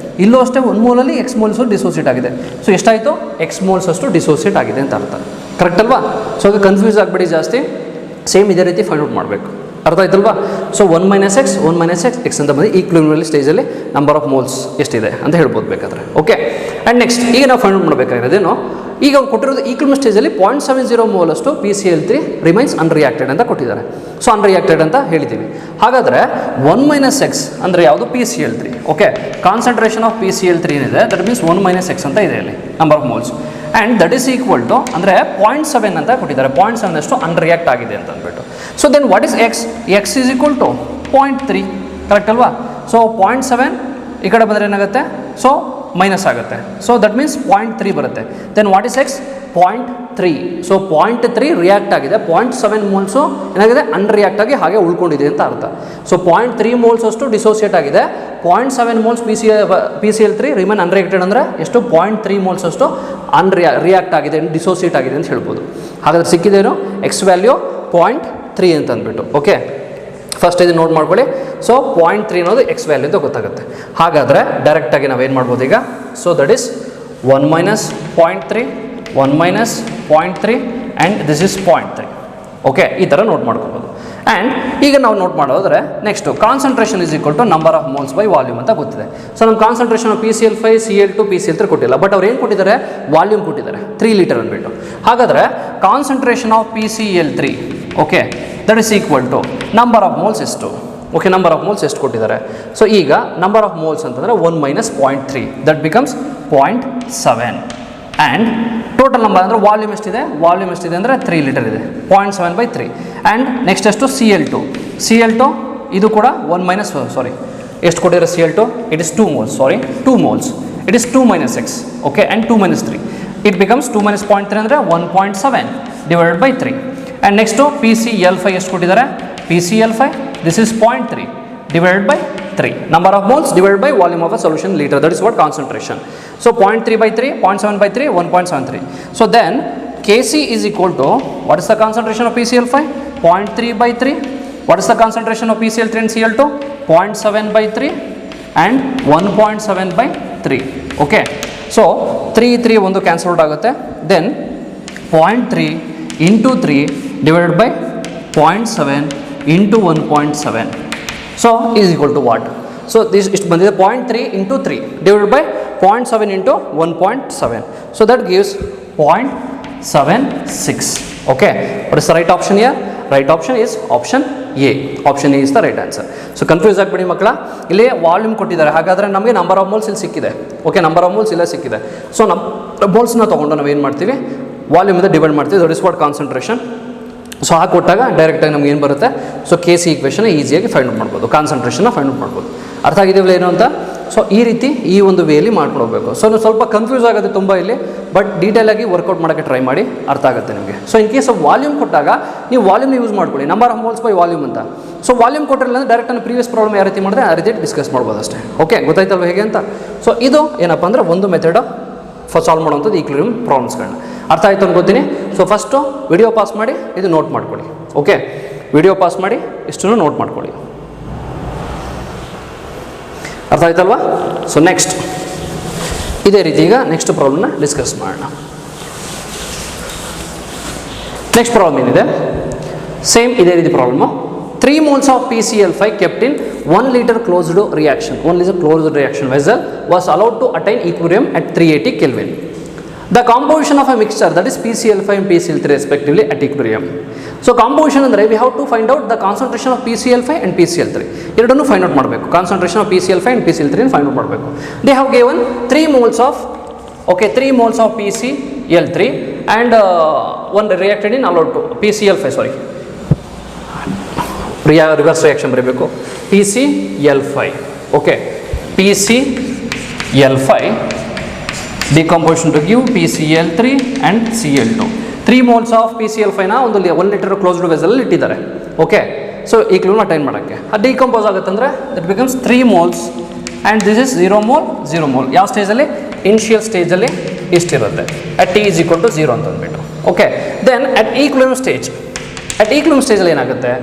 ಇಲ್ಲೂ ಅಷ್ಟೇ 1 molಲ್ಲಿ x moles ಡಿಸೋಸಿಯೇಟ್ ಆಗಿದೆ. ಸೊ ಎಷ್ಟಾಯಿತು? x moles ಅಷ್ಟು ಡಿಸೋಸಿಯೇಟ್ ಆಗಿದೆ ಅಂತ ಅರ್ಥ. ಕರೆಕ್ಟ್ ಅಲ್ವಾ? ಸೊ ಅದು ಕನ್ಫ್ಯೂಸ್ ಆಗಬೇಡಿ ಜಾಸ್ತಿ. ಸೇಮ್ ಇದೇ ರೀತಿ ಫೈಂಡ್ ಔಟ್ ಮಾಡಬೇಕು. ಅರ್ಥ ಆಯ್ತಲ್ವಾ? ಸೊ 1 - x, 1 - x ಅಂತ ಬಂದು ಈಕ್ವಿಲಿಬ್ರಿಯಂ ಸ್ಟೇಜಲ್ಲಿ ನಂಬರ್ ಆಫ್ ಮೋಲ್ಸ್ ಎಷ್ಟಿದೆ ಅಂತ ಹೇಳ್ಬೋದು ಬೇಕಾದ್ರೆ. ಓಕೆ, ಆ್ಯಂಡ್ ನೆಕ್ಸ್ಟ್ ಈಗ ನಾವು ಫೈಂಡ್ ಔಟ್ ಮಾಡಬೇಕಾಗಿರೋದೇನು, ಈಗ ಕೊಟ್ಟಿರೋದು ಈಕ್ವಿಲಿಬ್ರಿಯಂ ಸ್ಟೇಜಲ್ಲಿ 0.70 mole ಅಷ್ಟು PCl3 ರಿಮೈನ್ಸ್ ಅನ್ರಿಯಾಕ್ಟೆಡ್ ಅಂತ ಕೊಟ್ಟಿದ್ದಾರೆ. ಸೊ ಅನ್ರಿಯಾಕ್ಟೆಡ್ ಅಂತ ಹೇಳಿದ್ದೀವಿ. ಹಾಗಾದರೆ 1 - x ಅಂದರೆ ಯಾವುದು? PCl3. Okay, concentration of PCl3 ಏನಿದೆ ದಟ್ ಮೀನ್ಸ್ 1 - x ಅಂತ ಇದೆ ಅಲ್ಲಿ number of moles. And that is equal to ಅಂದರೆ 0.7 ಅಂತ ಕೊಟ್ಟಿದ್ದಾರೆ. 0.7 ಅಷ್ಟು ಅನ್ರಿಯಾಕ್ಟ್ ಆಗಿದೆ ಅಂತ ಅಂದ್ಬಿಟ್ಟು. So then what is x? X is equal to 0.3. Correct ಅಲ್ವಾ? ಸೊ 0.7 ಈ ಕಡೆ ಬಂದರೆ ಏನಾಗುತ್ತೆ? ಸೊ ಮೈನಸ್ ಆಗುತ್ತೆ. ಸೊ ದಟ್ ಮೀನ್ಸ್ 0.3 ಬರುತ್ತೆ. Then what is x? 0.3. So 0.3 react ಆಗಿದೆ. 0.7 ಮೋಲ್ಸು ಏನಾಗಿದೆ? ಅನ್ರಿಯಾಕ್ಟ್ ಆಗಿ ಹಾಗೆ ಉಳ್ಕೊಂಡಿದೆ ಅಂತ ಅರ್ಥ. ಸೊ 0.3 moles ಅಷ್ಟು ಡಿಸೋಸಿಯೇಟ್ ಆಗಿದೆ. 0.7 moles PCl3 ರಿಮೈನ್ ಅನ್ರಿಯಾಕ್ಟೆಡ್ ಅಂದರೆ ಎಷ್ಟು? 0.3 moles ಅಷ್ಟು ರಿಯಾಕ್ಟ್ ಆಗಿದೆ, ಡಿಸೋಸಿಯೇಟ್ ಆಗಿದೆ ಅಂತ ಹೇಳ್ಬೋದು. ಹಾಗಾದ್ರೆ ಸಿಕ್ಕಿದೇನು? ಎಕ್ಸ್ ವ್ಯಾಲ್ಯೂ 0.3 ಅಂತ ಅಂದ್ಬಿಟ್ಟು. ಓಕೆ, ಫಸ್ಟ್ ಇದು ನೋಟ್ ಮಾಡ್ಕೊಳ್ಳಿ. ಸೊ 0.3 ಅನ್ನೋದು ಎಕ್ಸ್ ವ್ಯಾಲ್ಯೂ ಅಂತ ಗೊತ್ತಾಗುತ್ತೆ. ಹಾಗಾದರೆ ಡೈರೆಕ್ಟಾಗಿ ನಾವೇನು ಮಾಡ್ಬೋದು ಈಗ? So that is 1 - 0.3, 1 - 0.3 and this is 0.3. Okay, ಈ ಥರ ನೋಟ್ ಮಾಡ್ಕೋಬೋದು. ಆ್ಯಂಡ್ ಈಗ ನಾವು ನೋಟ್ ಮಾಡೋದ್ರೆ next concentration is equal to number of moles by volume ಅಂತ ಗೊತ್ತಿದೆ. ಸೊ ನಮ್ಮ ಕಾನ್ಸಂಟ್ರೇಷನ್ PCl5, Cl2, PCl3 ಕೊಟ್ಟಿಲ್ಲ, ಬಟ್ ಅವ್ರು ಏನು ಕೊಟ್ಟಿದ್ದಾರೆ? ವಾಲ್ಯೂಮ್ ಕೊಟ್ಟಿದ್ದಾರೆ, 3 ಲೀಟರ್ ಅಂದ್ಬಿಟ್ಟು. ಹಾಗಾದರೆ concentration of PCl3, okay, that is equal to number of moles ಎಷ್ಟು? ಓಕೆ, ನಂಬರ್ ಆಫ್ ಮೋಲ್ಸ್ ಎಷ್ಟು ಕೊಟ್ಟಿದ್ದಾರೆ? ಸೊ ಈಗ ನಂಬರ್ ಆಫ್ ಮೋಲ್ಸ್ ಅಂತಂದರೆ 1 - 0.3 that becomes 0.7 and total number ಅಂದರೆ ವಾಲ್ಯೂಮ್ ಎಷ್ಟಿದೆ? ವಾಲ್ಯೂಮ್ ಎಷ್ಟಿದೆ ಅಂದರೆ 3 ಲೀಟರ್ ಇದೆ. 0.7/3 ಆ್ಯಂಡ್ ನೆಕ್ಸ್ಟ್ ಎಷ್ಟು? Cl2 ಇದು ಕೂಡ 1 - ಸಾರಿ ಎಷ್ಟು ಕೊಟ್ಟಿರೋ Cl2? It is 2 moles, sorry 2 moles. It is 2 - x, okay, and 2 - 3 it becomes 2 - 0.3 ಅಂದರೆ 1.7 / 3. ಆ್ಯಂಡ್ ನೆಕ್ಸ್ಟು PCl5 ಎಷ್ಟು ಕೊಟ್ಟಿದ್ದಾರೆ? PCl5 this is 0.3 / 3. Number of moles divided by volume of a solution liter. That is what concentration. So 0.3/3, 0.7/3, 1.73. So then Kc is equal to, what is the concentration of PCl5? 0.3/3. What is the concentration of PCl3 and Cl2? 0.7/3 and 1.7/3. Okay. So 3 ಒಂದು cancel out ಆಗುತ್ತೆ. Then 0.3 into 3 divided by 0.7 into 1.7. So is equal to what? So this is 0.3 into 3 divided by 0.7 into 1.7. So that gives 0.76. Okay. What is the right option here? Right option is option A. Option A is the right answer. So confuse ಆಗಬೇಡಿ ಮಕ್ಕಳ, ಇಲ್ಲಿ volume ಕೊಟ್ಟಿದ್ದಾರೆ, ಹಾಗಾದರೆ ನಮಗೆ number of moles ಇಲ್ಲಿ ಸಿಕ್ಕಿದೆ. Okay, number of moles ಇಲ್ಲ ಸಿಕ್ಕಿದೆ. ಸೊ ನಮ್ಮ ಮೋಲ್ಸ್ನ ತೊಗೊಂಡು ನಾವು ಏನು ಮಾಡ್ತೀವಿ? ವಾಲ್ಯೂಮಿಂದ ಡಿವೈಡ್ ಮಾಡ್ತೀವಿ. That is what concentration. So ಹಾಕೊಟ್ಟಾಗ ಡೈರೆಕ್ಟಾಗಿ ನಮ್ಗೆ ಏನು ಬರುತ್ತೆ, ಸೊ ಕೆ ಸಿ ಈಕ್ವೇಷನ್ ಈಸಿಯಾಗಿ ಫೈಂಡ್ ಔಟ್ ಮಾಡ್ಬೋದು, ಕಾನ್ಸಂಟ್ರೇಷನ್ನ ಫೈಂಡ್ ಔಟ್ ಮಾಡ್ಬೋದು. ಅರ್ಥ ಆಗಿದೆಯಲ್ಲ ಏನು ಅಂತ? ಸೊ ಈ ರೀತಿ ಈ ಒಂದು ವೇಲಿ ಮಾಡ್ಕೊಳ್ಬೇಕು. ಸೊ ನೀವು ಸ್ವಲ್ಪ ಕನ್ಫ್ಯೂಸ್ ಆಗುತ್ತೆ ತುಂಬ ಇಲ್ಲಿ, ಬಟ್ ಡೀಟೇಲಾಗಿ ವರ್ಕೌಟ್ ಮಾಡೋಕ್ಕೆ ಟ್ರೈ ಮಾಡಿ, ಅರ್ಥ ಆಗುತ್ತೆ ನಿಮಗೆ. So in case of volume ಕೊಟ್ಟಾಗ ನೀವು ವಾಲ್ಯೂಮ್ ಯೂಸ್ ಮಾಡ್ಕೊಳ್ಳಿ, number of moles by volume ಅಂತ. ಸೊ ವಾಲ್ಯೂಮ್ ಕೊಟ್ಟಿರಲಿಲ್ಲ ಅಂದರೆ ಡೈರೆಕ್ಟ್ ನಾನು ಪ್ರೀವಿಯಸ್ ಪ್ರಾಬ್ಲಮ್ ಯಾವ ರೀತಿ ಮಾಡಿದೆ ಆ ರೀತಿ ಡಿಸ್ಕಸ್ ಮಾಡ್ಬೋದು ಅಷ್ಟೇ. ಓಕೆ, ಗೊತ್ತಾಯ್ತಲ್ವ ಹೇಗೆ ಅಂತ? ಸೊ ಇದು ಏನಪ್ಪ ಅಂದರೆ ಒಂದು ಮೆಥಡ್ ಸಾಲ್ವ್ ಮಾಡುವಂಥದ್ದು ಈಕ್ವಿಲಿಬ್ರಿಯಂ ಪ್ರಾಬ್ಲಮ್ಸ್ಗಳನ್ನ. ಅರ್ಥ ಆಯಿತು ಅನ್ಕೋತೀನಿ. ಸೊ ಫಸ್ಟು ವಿಡಿಯೋ ಪಾಸ್ ಮಾಡಿ ಇದು ನೋಟ್ ಮಾಡ್ಕೊಳ್ಳಿ. ಓಕೆ, ವಿಡಿಯೋ ಪಾಸ್ ಮಾಡಿ ಇಷ್ಟನ್ನು ನೋಟ್ ಮಾಡ್ಕೊಳ್ಳಿ. ಅರ್ಥ ಆಯ್ತಲ್ವಾ? ಸೊ ನೆಕ್ಸ್ಟ್ ಇದೇ ರೀತಿ ಈಗ ನೆಕ್ಸ್ಟ್ ಪ್ರಾಬ್ಲಮ್ನ ಡಿಸ್ಕಸ್ ಮಾಡೋಣ. ನೆಕ್ಸ್ಟ್ ಪ್ರಾಬ್ಲಮ್ ಏನಿದೆ, ಸೇಮ್ ಇದೇ ರೀತಿ problem. 3 moles of PCl5 kept in 1 liter closed reaction. 1 liter closed reaction vessel was allowed to attain equilibrium at 380 Kelvin. The composition of a mixture, that is PCl5 and PCl3 respectively, at equilibrium. So composition ಅಂದರೆ we have to find out the concentration of PCl5 and PCl3. ಎರಡನ್ನು find out ಮಾಡಬೇಕು. Concentration of PCl5 and PCl3 find out ಮಾಡಬೇಕು. They have given 3 moles of PCl3 and one reacted in allowed to PCl5, sorry, reverse reaction ಬರೀಬೇಕು. PCl5, okay, PCl5 decomposition to give PCl3 and Cl2. 3 moles of PCl5ನ ಒಂದು 1 litre closed ವೆಸಲಲ್ಲಿ ಇಟ್ಟಿದ್ದಾರೆ. Okay, so ಈ ಕ್ಲೂನ attain ಮಾಡೋಕ್ಕೆ ಅದು decompose ಆಗುತ್ತೆ ಅಂದರೆ that becomes 3 moles and this is 0 mole 0 mole. ಯಾವ ಸ್ಟೇಜಲ್ಲಿ? ಇನಿಷಿಯಲ್ ಸ್ಟೇಜಲ್ಲಿ ಇಷ್ಟಿರುತ್ತೆ, ಅಟ್ T = 0 ಅಂತ ಅಂದ್ಬಿಟ್ಟು. ಓಕೆ, ದೆನ್ ಅಟ್ ಈಕ್ವಿಲಿಬ್ರಿಯಂ ಸ್ಟೇಜಲ್ಲಿ ಏನಾಗುತ್ತೆ,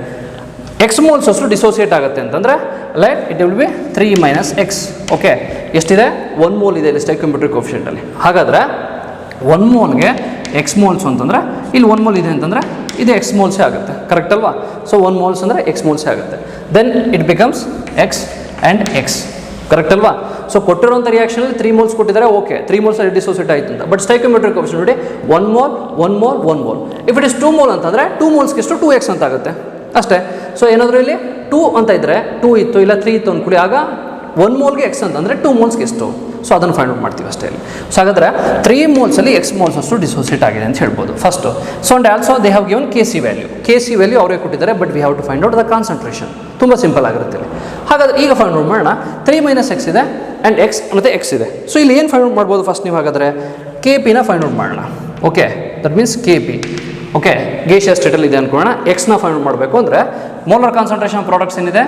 ಎಕ್ಸ್ ಮೋಲ್ಸ್ ಅಷ್ಟು ಡಿಸೋಸಿಯೇಟ್ ಆಗುತ್ತೆ ಅಂತಂದರೆ let it will B 3 - x. Okay, ಎಷ್ಟಿದೆ? 1 mole ಇದೆ ಇಲ್ಲಿ ಸ್ಟಾಯ್ಕಿಯೋಮೆಟ್ರಿಕ್ ಕೋಎಫಿಷಿಯಂಟಲ್ಲಿ. ಹಾಗಾದರೆ 1 moleಗೆ ಎಕ್ಸ್ ಮೋಲ್ಸ್ ಅಂತಂದರೆ ಇಲ್ಲಿ 1 mole ಇದೆ ಅಂತಂದರೆ ಇದು ಎಕ್ಸ್ ಮೋಲ್ಸೇ ಆಗುತ್ತೆ, ಕರೆಕ್ಟ್ ಅಲ್ವಾ? ಸೊ 1 moles ಅಂದರೆ ಎಕ್ಸ್ ಮೋಲ್ಸೇ ಆಗುತ್ತೆ. Then it becomes x and x, correct ಅಲ್ವಾ? ಸೊ ಕೊಟ್ಟಿರುವಂಥ ರಿಯಾಕ್ಷನಲ್ಲಿ 3 moles ಕೊಟ್ಟಿದ್ದಾರೆ. ಓಕೆ, 3 moles ಅಲ್ಲಿ ಡಿಸೋಸಿಯೇಟ್ ಆಯಿತು ಅಂತ. ಬಟ್ ಸ್ಟಾಯ್ಕಿಯೋಮೆಟ್ರಿಕ್ ಕೋಎಫಿಷಿಯಂಟ್ ನೋಡಿ 1 mole 1 mole 1 mole. If it is 2 mole ಅಂತಂದರೆ 2 moles ಎಷ್ಟು 2x ಅಂತ ಆಗುತ್ತೆ ಅಷ್ಟೇ. ಸೊ ಏನಾದರೂ ಇಲ್ಲಿ 2 ಅಂತ ಇದ್ದರೆ 2 ಇತ್ತು ಇಲ್ಲ 3 ಇತ್ತು ಅಂದ್ಕೊಳ್ಳಿ, ಆಗ 1 moleಗೆ x ಅಂತಂದರೆ 2 molesಗೆ ಎಷ್ಟು, ಸೊ ಅದನ್ನು ಫೈಂಡ್ ಔಟ್ ಮಾಡ್ತೀವಿ ಅಷ್ಟೇ ಇಲ್ಲಿ. ಸೊ ಹಾಗಾದರೆ 3 molesಲ್ಲಿ x moles ಅಷ್ಟು ಡಿಸೋಸಿಯೇಟ್ ಆಗಿದೆ ಅಂತ ಹೇಳ್ಬೋದು first. So and also they have given K C value ಅವರೇ ಕೊಟ್ಟಿದ್ದಾರೆ, but we have to find out the concentration. ತುಂಬ ಸಿಂಪಲ್ ಆಗಿರುತ್ತೆ ಇಲ್ಲಿ. ಹಾಗಾದರೆ ಈಗ ಫೈಂಡ್ ಔಟ್ ಮಾಡೋಣ. 3 - x ಇದೆ ಆ್ಯಂಡ್ x ಮತ್ತು x ಇದೆ. ಸೊ ಇಲ್ಲಿ ಏನು ಫೈಂಡ್ ಔಟ್ ಮಾಡ್ಬೋದು ಫಸ್ಟ್ ನೀವು? ಹಾಗಾದರೆ ಕೆ ಪಿನ ಫೈಂಡ್ ಔಟ್ ಮಾಡೋಣ. Okay, that means K P. Okay, gaseous ಸ್ಟೇಟಲ್ಲಿ ಇದೆ ಅಂದ್ಕೊಳ್ಳೋಣ. ಎಕ್ಸ್ನ ಫೈಂಡ್ ಔಟ್ ಮಾಡಬೇಕು ಅಂದರೆ ಮೋಲಾರ್ ಕಾನ್ಸಂಟ್ರೇಷನ್ ಪ್ರಾಡಕ್ಟ್ಸ್ ಏನಿದೆ,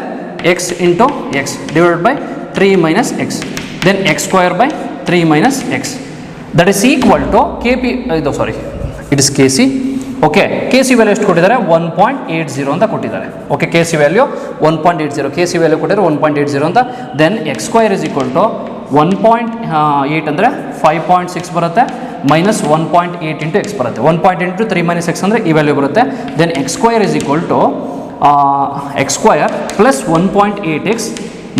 x × x divided by 3 - x, then x² by 3 - x, that is equal to K P. ಇದು sorry, it is K C. Okay, K C value ಎಷ್ಟು ಕೊಟ್ಟಿದ್ದಾರೆ? 1.80 ಅಂತ ಕೊಟ್ಟಿದ್ದಾರೆ. ಓಕೆ, K C value 1.80, K C value ಕೊಟ್ಟಿದ್ದಾರೆ 1.80 ಅಂತ. Then x² = 1.8 ಅಂದರೆ 5.6 ಬರುತ್ತೆ, ಮೈನಸ್ 1.8 × x ಬರುತ್ತೆ. 1.8 × 3 - x ಅಂದರೆ ಈ ವ್ಯಾಲ್ಯೂ ಬರುತ್ತೆ. Then x² = x² plus 1.8x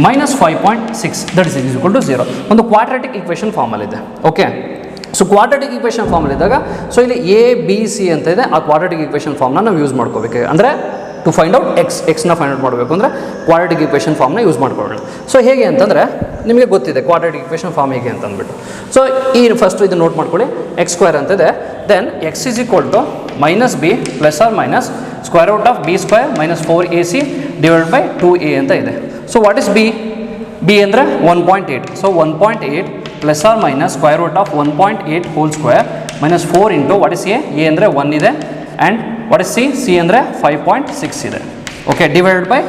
minus 5.6, that is = 0. ಒಂದು ಕ್ವಾಡ್ರಾಟಿಕ್ ಈಕ್ವೇಷನ್ ಫಾರ್ಮಲ್ಲಿದೆ. ಓಕೆ, ಸೊ ಕ್ವಾಡ್ರಾಟಿಕ್ ಈಕ್ವೇಷನ್ ಫಾರ್ಮಲ್ಲಿದ್ದಾಗ ಸೊ ಇಲ್ಲಿ ABC ಅಂತ ಇದೆ. ಆ ಕ್ವಾಡ್ರಾಟಿಕ್ ಈಕ್ವೇಷನ್ ಫಾರ್ಮ್ನ ನಾವು ಯೂಸ್ ಮಾಡ್ಕೋಬೇಕು. ಅಂದರೆ ಟು ಫೈಂಡ್ ಔಟ್ ಎಕ್ಸ್ನ ಫೈಂಡ್ ಔಟ್ ಮಾಡಬೇಕು ಅಂದರೆ ಕ್ವಾಡ್ರಾಟಿಕ್ ಈಕ್ವೇಷನ್ ಫಾರ್ಮ್ನ ಯೂಸ್ ಮಾಡ್ಕೊಳ್ಳೋಣ. ಸೊ ಹೇಗೆ ಅಂತಂದರೆ ನಿಮಗೆ ಗೊತ್ತಿದೆ ಕ್ವಾಡ್ರಾಟಿಕ್ ಈಕ್ವೇಷನ್ ಫಾರ್ಮ್ ಹೇಗೆ ಅಂತ ಅಂದ್ಬಿಟ್ಟು. ಸೊ ಈ ಫಸ್ಟ್ ಇದು ನೋಟ್ ಮಾಡ್ಕೊಳ್ಳಿ. x² ಅಂತಿದೆ. ದೆನ್ x = -b ± √b² - 4ac divide by 2a ಅಂತ ಇದೆ. ಸೊ ವಾಟ್ ಇಸ್ b ಅಂದರೆ 1.8. So 1.8 ± √1.8 whole square minus 4 into what is a ಅಂದರೆ 1 ಇದೆ ಆ್ಯಂಡ್ ವಾಟ್ ಇಸ್ c ಅಂದರೆ 5.6 ಇದೆ. Okay, divided by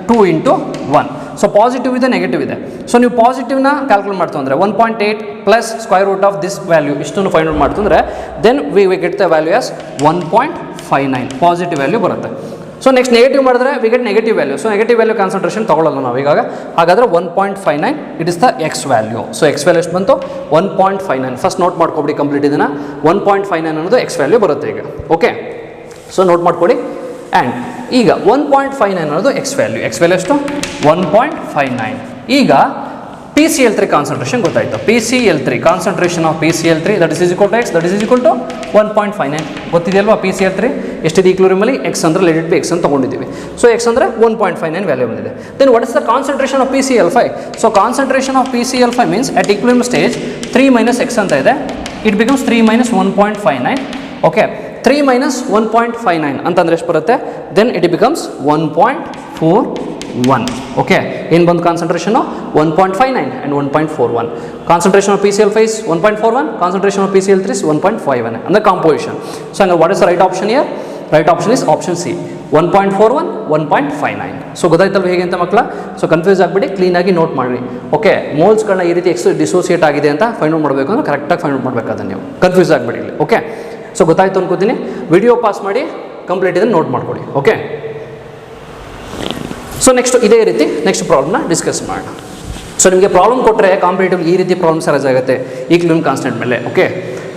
2 × 1. So positive ಇದೆ, ನೆಗೆಟಿವ್ ಇದೆ. ಸೊ ನೀವು ಪಾಸಿಟಿವ್ನ ಕ್ಯಾಲ್ಕುಲೇಟ್ ಮಾಡ್ತು ಅಂದರೆ 1.8 ಪ್ಲಸ್ √ ದಿಸ್ ವ್ಯಾಲ್ಯೂ ಇಷ್ಟನ್ನು ಫೈಂಡ್ ಔಟ್ ಮಾಡ್ತು ಅಂದರೆ then we get the value as 1.59 positive value ಬರುತ್ತೆ. ಸೊ ನೆಕ್ಸ್ಟ್ ನೆಗೆಟಿವ್ ಮಾಡಿದ್ರೆ we get negative value. So negative value concentration ತೊಗೊಳ್ಳಲ್ಲ ನಾವು ಈಗ. ಹಾಗಾದರೆ 1.59 it is the x value. So x value ಎಷ್ಟು ಬಂತು? 1.59. ಫಸ್ಟ್ ನೋಟ್ ಮಾಡ್ಕೊಬಿಡಿ ಕಂಪ್ಲೀಟ್ ಇದನ್ನು. 1.59 ಅನ್ನೋದು ಎಕ್ಸ್ ವ್ಯಾಲ್ಯೂ ಬರುತ್ತೆ ಈಗ. ಓಕೆ, ಸೊ ನೋಟ್ ಮಾಡ್ಕೊಳ್ಳಿ. ಆ್ಯಂಡ್ ಈಗ 1.59 ಅನ್ನೋದು ಎಕ್ಸ್ ವ್ಯಾಲ್ಯೂ ಎಷ್ಟು? 1.59. ಈಗ PCl3 ಕಾನ್ಸಂಟ್ರೇಷನ್ ಗೊತ್ತಾಯಿತು. PCl3 concentration of PCl3 that is = x, that is = 1.59 ಗೊತ್ತಿದೆಯಲ್ವಾ? PCl3 ಎಷ್ಟಿದೆ ಈಕ್ವಿಲಿಬ್ರಿಯಮಲ್ಲಿ? x ಅಂದರೆ ಲೆಟ್ ಇಟ್ ಬಿ x ಅಂತ ತೊಗೊಂಡಿದ್ದೀವಿ. ಸೊ x ಅಂದರೆ 1.59 ವ್ಯಾಲ್ಯೂ ಬಂದಿದೆ. Then what is the concentration of PCl5? So concentration of PCl5 means at equilibrium stage 3 - x ಅಂತ ಇದೆ. It becomes 3 - 1.59. ಓಕೆ, 3 minus 1.59 ಅಂತಂದ್ರೆ ಎಷ್ಟು ಬರುತ್ತೆ? Then it becomes 1.41. ಓಕೆ, ಏನು ಬಂದು concentration? 1.59 and 1.41. Concentration of PCl5 is 1.41, concentration of PCl3 is 1.51 ಅಂದರೆ composition. So ಹಂಗೆ what is the right option here? Right option is option C, 1.41, 1.59. ಸೊ ಗೊತ್ತಾಯ್ತಲ್ವ ಹೇಗೆ ಅಂತ ಮಕ್ಕಳ? ಸೊ ಕನ್ಫ್ಯೂಸ್ ಆಗಿಬಿಡಿ, ಕ್ಲೀನಾಗಿ ನೋಟ್ ಮಾಡಿ. ಓಕೆ, ಮೋಲ್ಸ್ಗಳನ್ನ ಈ ರೀತಿ ಡಿಸೋಸಿಯೇಟ್ ಆಗಿದೆ ಅಂತ ಫೈಂಡ್ ಔಟ್ ಮಾಡಬೇಕು ಅಂದರೆ ಕರೆಕ್ಟಾಗಿ ಫೈಂಡ್ ಔಟ್ ಮಾಡಬೇಕು ಅದನ್ನು ನೀವು. ಕನ್ಫ್ಯೂಸ್ ಆಗಿಬಿಡಿ ಇಲ್ಲಿ. ಓಕೆ, ಸೊ ಗೊತ್ತಾಯ್ತು ಅನ್ಕೋತೀನಿ. ವಿಡಿಯೋ ಪಾಸ್ ಮಾಡಿ ಕಂಪ್ಲೀಟ್ ಇದನ್ನು ನೋಟ್ ಮಾಡ್ಕೊಳ್ಳಿ. ಓಕೆ, ಸೊ ನೆಕ್ಸ್ಟ್ ಇದೇ ರೀತಿ ನೆಕ್ಸ್ಟ್ ಪ್ರಾಬ್ಲಮ್ನ ಡಿಸ್ಕಸ್ ಮಾಡೋಣ. ಸೊ ನಿಮಗೆ ಪ್ರಾಬ್ಲಮ್ ಕೊಟ್ಟರೆ ಕಾಂಪಿಟೇಟಿವ್ ಈ ರೀತಿ ಪ್ರಾಬ್ಲಮ್ಸ್ ಅರೈಸ್ ಆಗುತ್ತೆ ಈಕ್ವಿಲಿಬ್ರಿಯಂ ಕಾನ್ಸ್ಟೆಂಟ್ ಮೇಲೆ. Okay,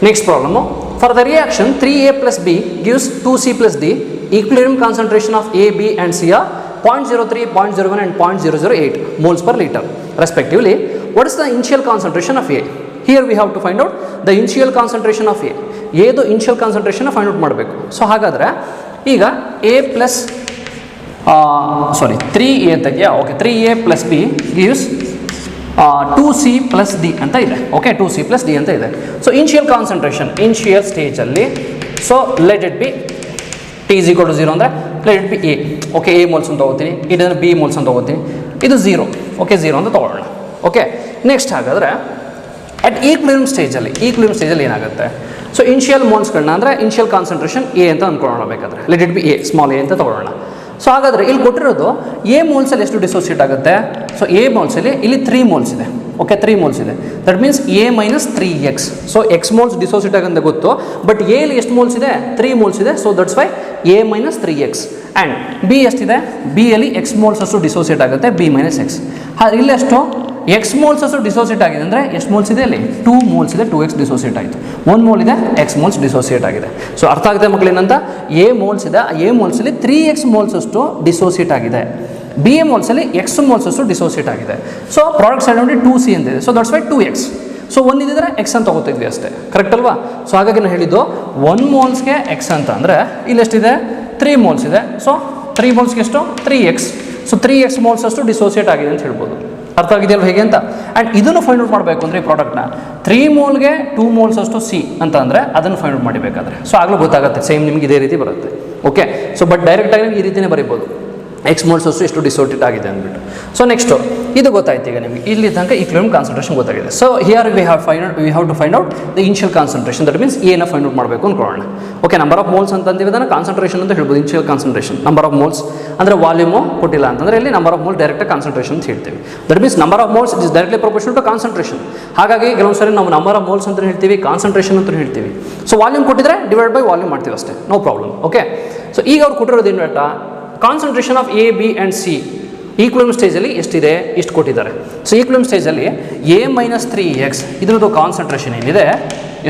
next problem. For the reaction 3A plus B gives 2C plus D, equilibrium concentration of A, B and C are 0.03, 0.01 and 0.008 moles per liter respectively. What is the initial concentration of A? Here we have to find out the initial concentration of A. Aದು initial concentration find out ಮಾಡಬೇಕು. So ಹಾಗಾದರೆ ಈಗ A plus 3A ಅಂತ ಇದೆಯಾ? Okay, 3A plus B gives 2C plus D ಅಂತ ಇದೆ. Okay, 2C plus D ಅಂತ ಇದೆ. So initial concentration initial ಸ್ಟೇಜಲ್ಲಿ, so let it B T is equal to 0 ಅಂದರೆ let it B A. Okay, A moles ಅಂತ ತೊಗೋತೀನಿ, ಇದನ್ನು B moles ಅಂತ ತೊಗೋತೀನಿ, ಇದು 0. ಓಕೆ, 0 ಅಂತ ತೊಗೊಳ್ಳೋಣ. ಓಕೆ, ನೆಕ್ಸ್ಟ್ ಹಾಗಾದರೆ ಅಟ್ ಈಕ್ವಿಲಿಬ್ರಿಯಂ ಸ್ಟೇಜಲ್ಲಿ ಏನಾಗುತ್ತೆ? ಸೊ ಇನಿಷಿಯಲ್ ಮೋಲ್ಸ್ಗಳನ್ನ ಅಂದರೆ ಇನಿಷಿಯಲ್ ಕಾನ್ಸಂಟ್ರೇಷನ್ A ಅಂತ ಅಂದ್ಕೊಳ್ಳೋಣ. ಬೇಕಾದರೆ let it B A, small a ಅಂತ ತೊಗೊಳ್ಳೋಣ. ಸೊ ಹಾಗಾದರೆ ಇಲ್ಲಿ ಕೊಟ್ಟಿರೋದು A ಮೋಲ್ಸಲ್ಲಿ ಎಷ್ಟು ಡಿಸೋಸಿಯೇಟ್ ಆಗುತ್ತೆ? ಸೊ A ಮೋಲ್ಸಲ್ಲಿ ಇಲ್ಲಿ 3 ಮೋಲ್ಸ್ ಇದೆ. ಓಕೆ, 3 ಮೋಲ್ಸ್ ಇದೆ. That means A minus 3x. So X moles dissociate ಆಗಂತ ಗೊತ್ತು, ಬಟ್ A ಅಲ್ಲಿ ಎಷ್ಟು ಮೋಲ್ಸ್ ಇದೆ? 3 ಮೋಲ್ಸ್ ಇದೆ. So that's Y A minus 3x. And B ಎಷ್ಟಿದೆ? B ಅಲ್ಲಿ X ಮೋಲ್ಸ್ ಅಷ್ಟು ಡಿಸೋಸಿಯೇಟ್ ಆಗುತ್ತೆ, B minus x. ಇಲ್ಲಿ ಎಷ್ಟು? X ಮೋಲ್ಸ್ ಅಷ್ಟು ಡಿಸೋಸಿಯೇಟ್ ಆಗಿದೆ ಅಂದರೆ ಎಷ್ಟು ಮೋಲ್ಸ್ ಇದೆ? ಅಲ್ಲಿ 2 ಮೋಲ್ಸ್ ಇದೆ, 2x ಡಿಸೋಸಿಯೇಟ್ ಆಯಿತು. 1 ಮೋಲ್ ಇದೆ, X ಮೋಲ್ಸ್ ಡಿಸೋಸಿಯೇಟ್ ಆಗಿದೆ. ಸೊ ಅರ್ಥ ಆಗುತ್ತೆ ಮಕ್ಕಳೇನಂತ? A ಮೋಲ್ಸ್ ಇದೆ, A ಮೋಲ್ಸಲ್ಲಿ 3x ಮೋಲ್ಸ್ ಅಷ್ಟು ಡಿಸೋಸಿಯೇಟ್ ಆಗಿದೆ. B ಮೋಲ್ಸಲ್ಲಿ X ಮೋಲ್ಸ್ ಅಷ್ಟು ಡಿಸೋಸಿಯೇಟ್ ಆಗಿದೆ. ಸೊ ಪ್ರಾಡಕ್ಟ್ ಸೈಡ್ ನೋಡಿ 2C ಅಂತಿದೆ. So that's why 2x. So ಒಂದಿದ್ರೆ X ಅಂತ ತಗೋತಿದ್ವಿ ಅಷ್ಟೇ, ಕರೆಕ್ಟ್ ಅಲ್ವಾ? ಸೊ ಹಾಗಾಗಿ ನಾನು ಹೇಳಿದ್ದು 1 ಮೋಲ್ಸ್ಗೆ X ಅಂತ ಅಂದರೆ ಇಲ್ಲಿ ಎಷ್ಟಿದೆ? 3 ಮೋಲ್ಸ್ ಇದೆ. ಸೊ 3 ಮೋಲ್ಸ್ಗೆ ಎಷ್ಟು? 3x. ಸೊ 3x ಮೋಲ್ಸ್ ಅಷ್ಟು ಡಿಸೋಸಿಯೇಟ್ ಆಗಿದೆ ಅಂತ ಹೇಳ್ಬೋದು. ಅರ್ಥ ಆಗಿದೆಯಲ್ಲ ಹೇಗೆ ಅಂತ? ಆ್ಯಂಡ್ ಇದನ್ನು ಫೈಂಡ್ ಔಟ್ ಮಾಡಬೇಕು ಅಂದರೆ ಈ ಪ್ರಾಡಕ್ಟ್ನ 3 ಮೋಲ್ಗೆ 2 ಮೋಲ್ಸ್ ಅಷ್ಟು C ಅಂತ ಅಂದರೆ ಅದನ್ನು ಫೈಂಡ್ ಔಟ್ ಮಾಡಬೇಕಾದ್ರೆ ಸೊ ಆಗಲೂ ಗೊತ್ತಾಗುತ್ತೆ. ಸೇಮ್ ನಿಮಗೆ ಇದೇ ರೀತಿ ಬರುತ್ತೆ. ಓಕೆ, ಸೊ ಬಟ್ ಡೈರೆಕ್ಟಾಗಿ ಈ ರೀತಿಯೇ ಬರೀಬೋದು, X ಮೋಲ್ಸ್ ಅಷ್ಟು ಎಷ್ಟು ಡಿಸೋಸಿಯೇಟ್ ಆಗಿದೆ ಅಂದ್ಬಿಟ್ಟು. ಸೊ ನೆಕ್ಸ್ಟು ಇದು ಗೊತ್ತಾಯ್ತು ಈಗ ನಿಮಗೆ, ಇಲ್ಲಿ ತನಕ ಈಕ್ವಿಲಿಬ್ರಿಯಂ ಕಾನ್ಸಂಟ್ರೇಷನ್ ಗೊತ್ತಾಗಿದೆ. So here we have to find out the initial concentration. That means ಏನ ಫೈಂಡ್ ಔಟ್ ಮಾಡಬೇಕು ಅಂದ್ಕೊಳ್ಳೋಣ. ಓಕೆ, ನಂಬರ್ ಆಫ್ ಮೋಲ್ಸ್ ಅಂತ ಅಂದಿವೆ, ಅದನ್ನು ಕಾನ್ಸಂಟ್ರೇಷನ್ ಅಂತ ಹೇಳ್ಬೋದು. Initial concentration number of moles ಅಂದರೆ ವಾಲ್ಯೂಮು ಕೊಟ್ಟಿಲ್ಲ ಅಂತಂದರೆ ಇಲ್ಲಿ number of mole direct concentration ಅಂತ ಹೇಳ್ತೀವಿ. That means number of moles is directly proportional to concentration. ಹಾಗಾಗಿ ಕೆಲವೊಂದು ಸರಿ ನಾವು ನಂಬರ್ ಆಫ್ ಮೋಲ್ಸ್ ಅಂತ ಹೇಳ್ತೀವಿ, ಕಾನ್ಸಂಟ್ರೇಷನ್ ಅಂತ ಹೇಳ್ತೀವಿ. ಸೊ ವಾಲ್ಯೂಮ್ ಕೊಟ್ಟಿದ್ರೆ ಡಿವೈಡ್ ಬೈ ವಾಲ್ಯೂಮ್ ಮಾಡ್ತೀವಿ ಅಷ್ಟೇ, ನೋ ಪ್ರಾಬ್ಲಮ್. ಓಕೆ, ಸೊ ಈಗ ಅವ್ರು ಕೊಟ್ಟಿರೋದು ಏನು data? Concentration of A, B and C equilibrium ಸ್ಟೇಜಲ್ಲಿ ಎಷ್ಟಿದೆ? ಇಷ್ಟು ಕೊಟ್ಟಿದ್ದಾರೆ. ಸೊ ಈಕ್ವಿಲಿಬ್ರಿಯಂ ಸ್ಟೇಜಲ್ಲಿ A minus 3x ಇದ್ರದ್ದು ಕಾನ್ಸಂಟ್ರೇಷನ್ ಏನಿದೆ?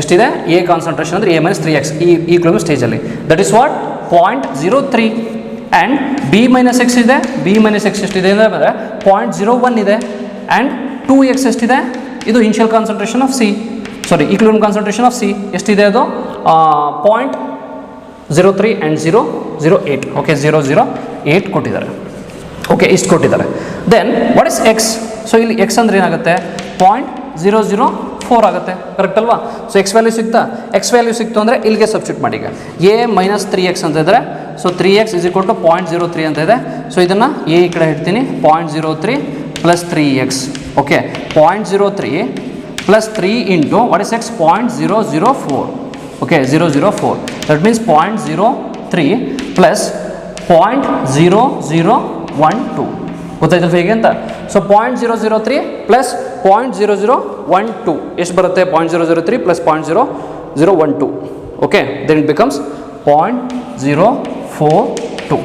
ಎಷ್ಟಿದೆ? A ಕಾನ್ಸಂಟ್ರೇಷನ್ ಅಂದರೆ A minus 3x ಈ ಈಕ್ವಿಲಿಬ್ರಿಯಂ ಸ್ಟೇಜಲ್ಲಿ. That is what? 0.03. And B minus x ಇದೆ. B minus x ಎಷ್ಟಿದೆ ಅಂದರೆ 0.01 ಇದೆ. ಆ್ಯಂಡ್ 2x ಎಷ್ಟಿದೆ? ಇದು initial concentration of C, sorry equilibrium concentration of C ಎಷ್ಟಿದೆ? ಅದು 0.03 ಆ್ಯಂಡ್ 0.08. ಓಕೆ, 0.08 ಕೊಟ್ಟಿದ್ದಾರೆ. ಓಕೆ, ಇಷ್ಟು ಕೊಟ್ಟಿದ್ದಾರೆ. Then what is x? So ಇಲ್ಲಿ ಎಕ್ಸ್ ಅಂದರೆ ಏನಾಗುತ್ತೆ? 0.004 ಆಗುತ್ತೆ, ಕರೆಕ್ಟ್ ಅಲ್ವಾ? ಸೊ ಎಕ್ಸ್ ವ್ಯಾಲ್ಯೂ ಸಿಗ್ತಾ? ಎಕ್ಸ್ ವ್ಯಾಲ್ಯೂ ಸಿಕ್ತು ಅಂದರೆ ಇಲ್ಲಿಗೆ ಸಬ್ಸ್ಟಿಟ್ಯೂಟ್ ಮಾಡಿ. ಈಗ A minus 3x ಅಂತ ಇದ್ದರೆ so 3x is equal to 0.03 ಅಂತ ಇದೆ. ಸೊ ಇದನ್ನು A ಈ ಕಡೆ ಇಡ್ತೀನಿ, 0.03 plus 3x. Okay, 0.03 plus 3 into what is x? 0.004. Okay, 0.004. That means 0.03 plus 0.0012. ಗೊತ್ತಾಯ್ತಲ್ಲ ಹೇಗೆ ಅಂತ? ಸೊ 0.003 ಪ್ಲಸ್ 0.0012 ಎಷ್ಟು ಬರುತ್ತೆ? 0.003 plus 0.0012. Okay, then it becomes 0.042.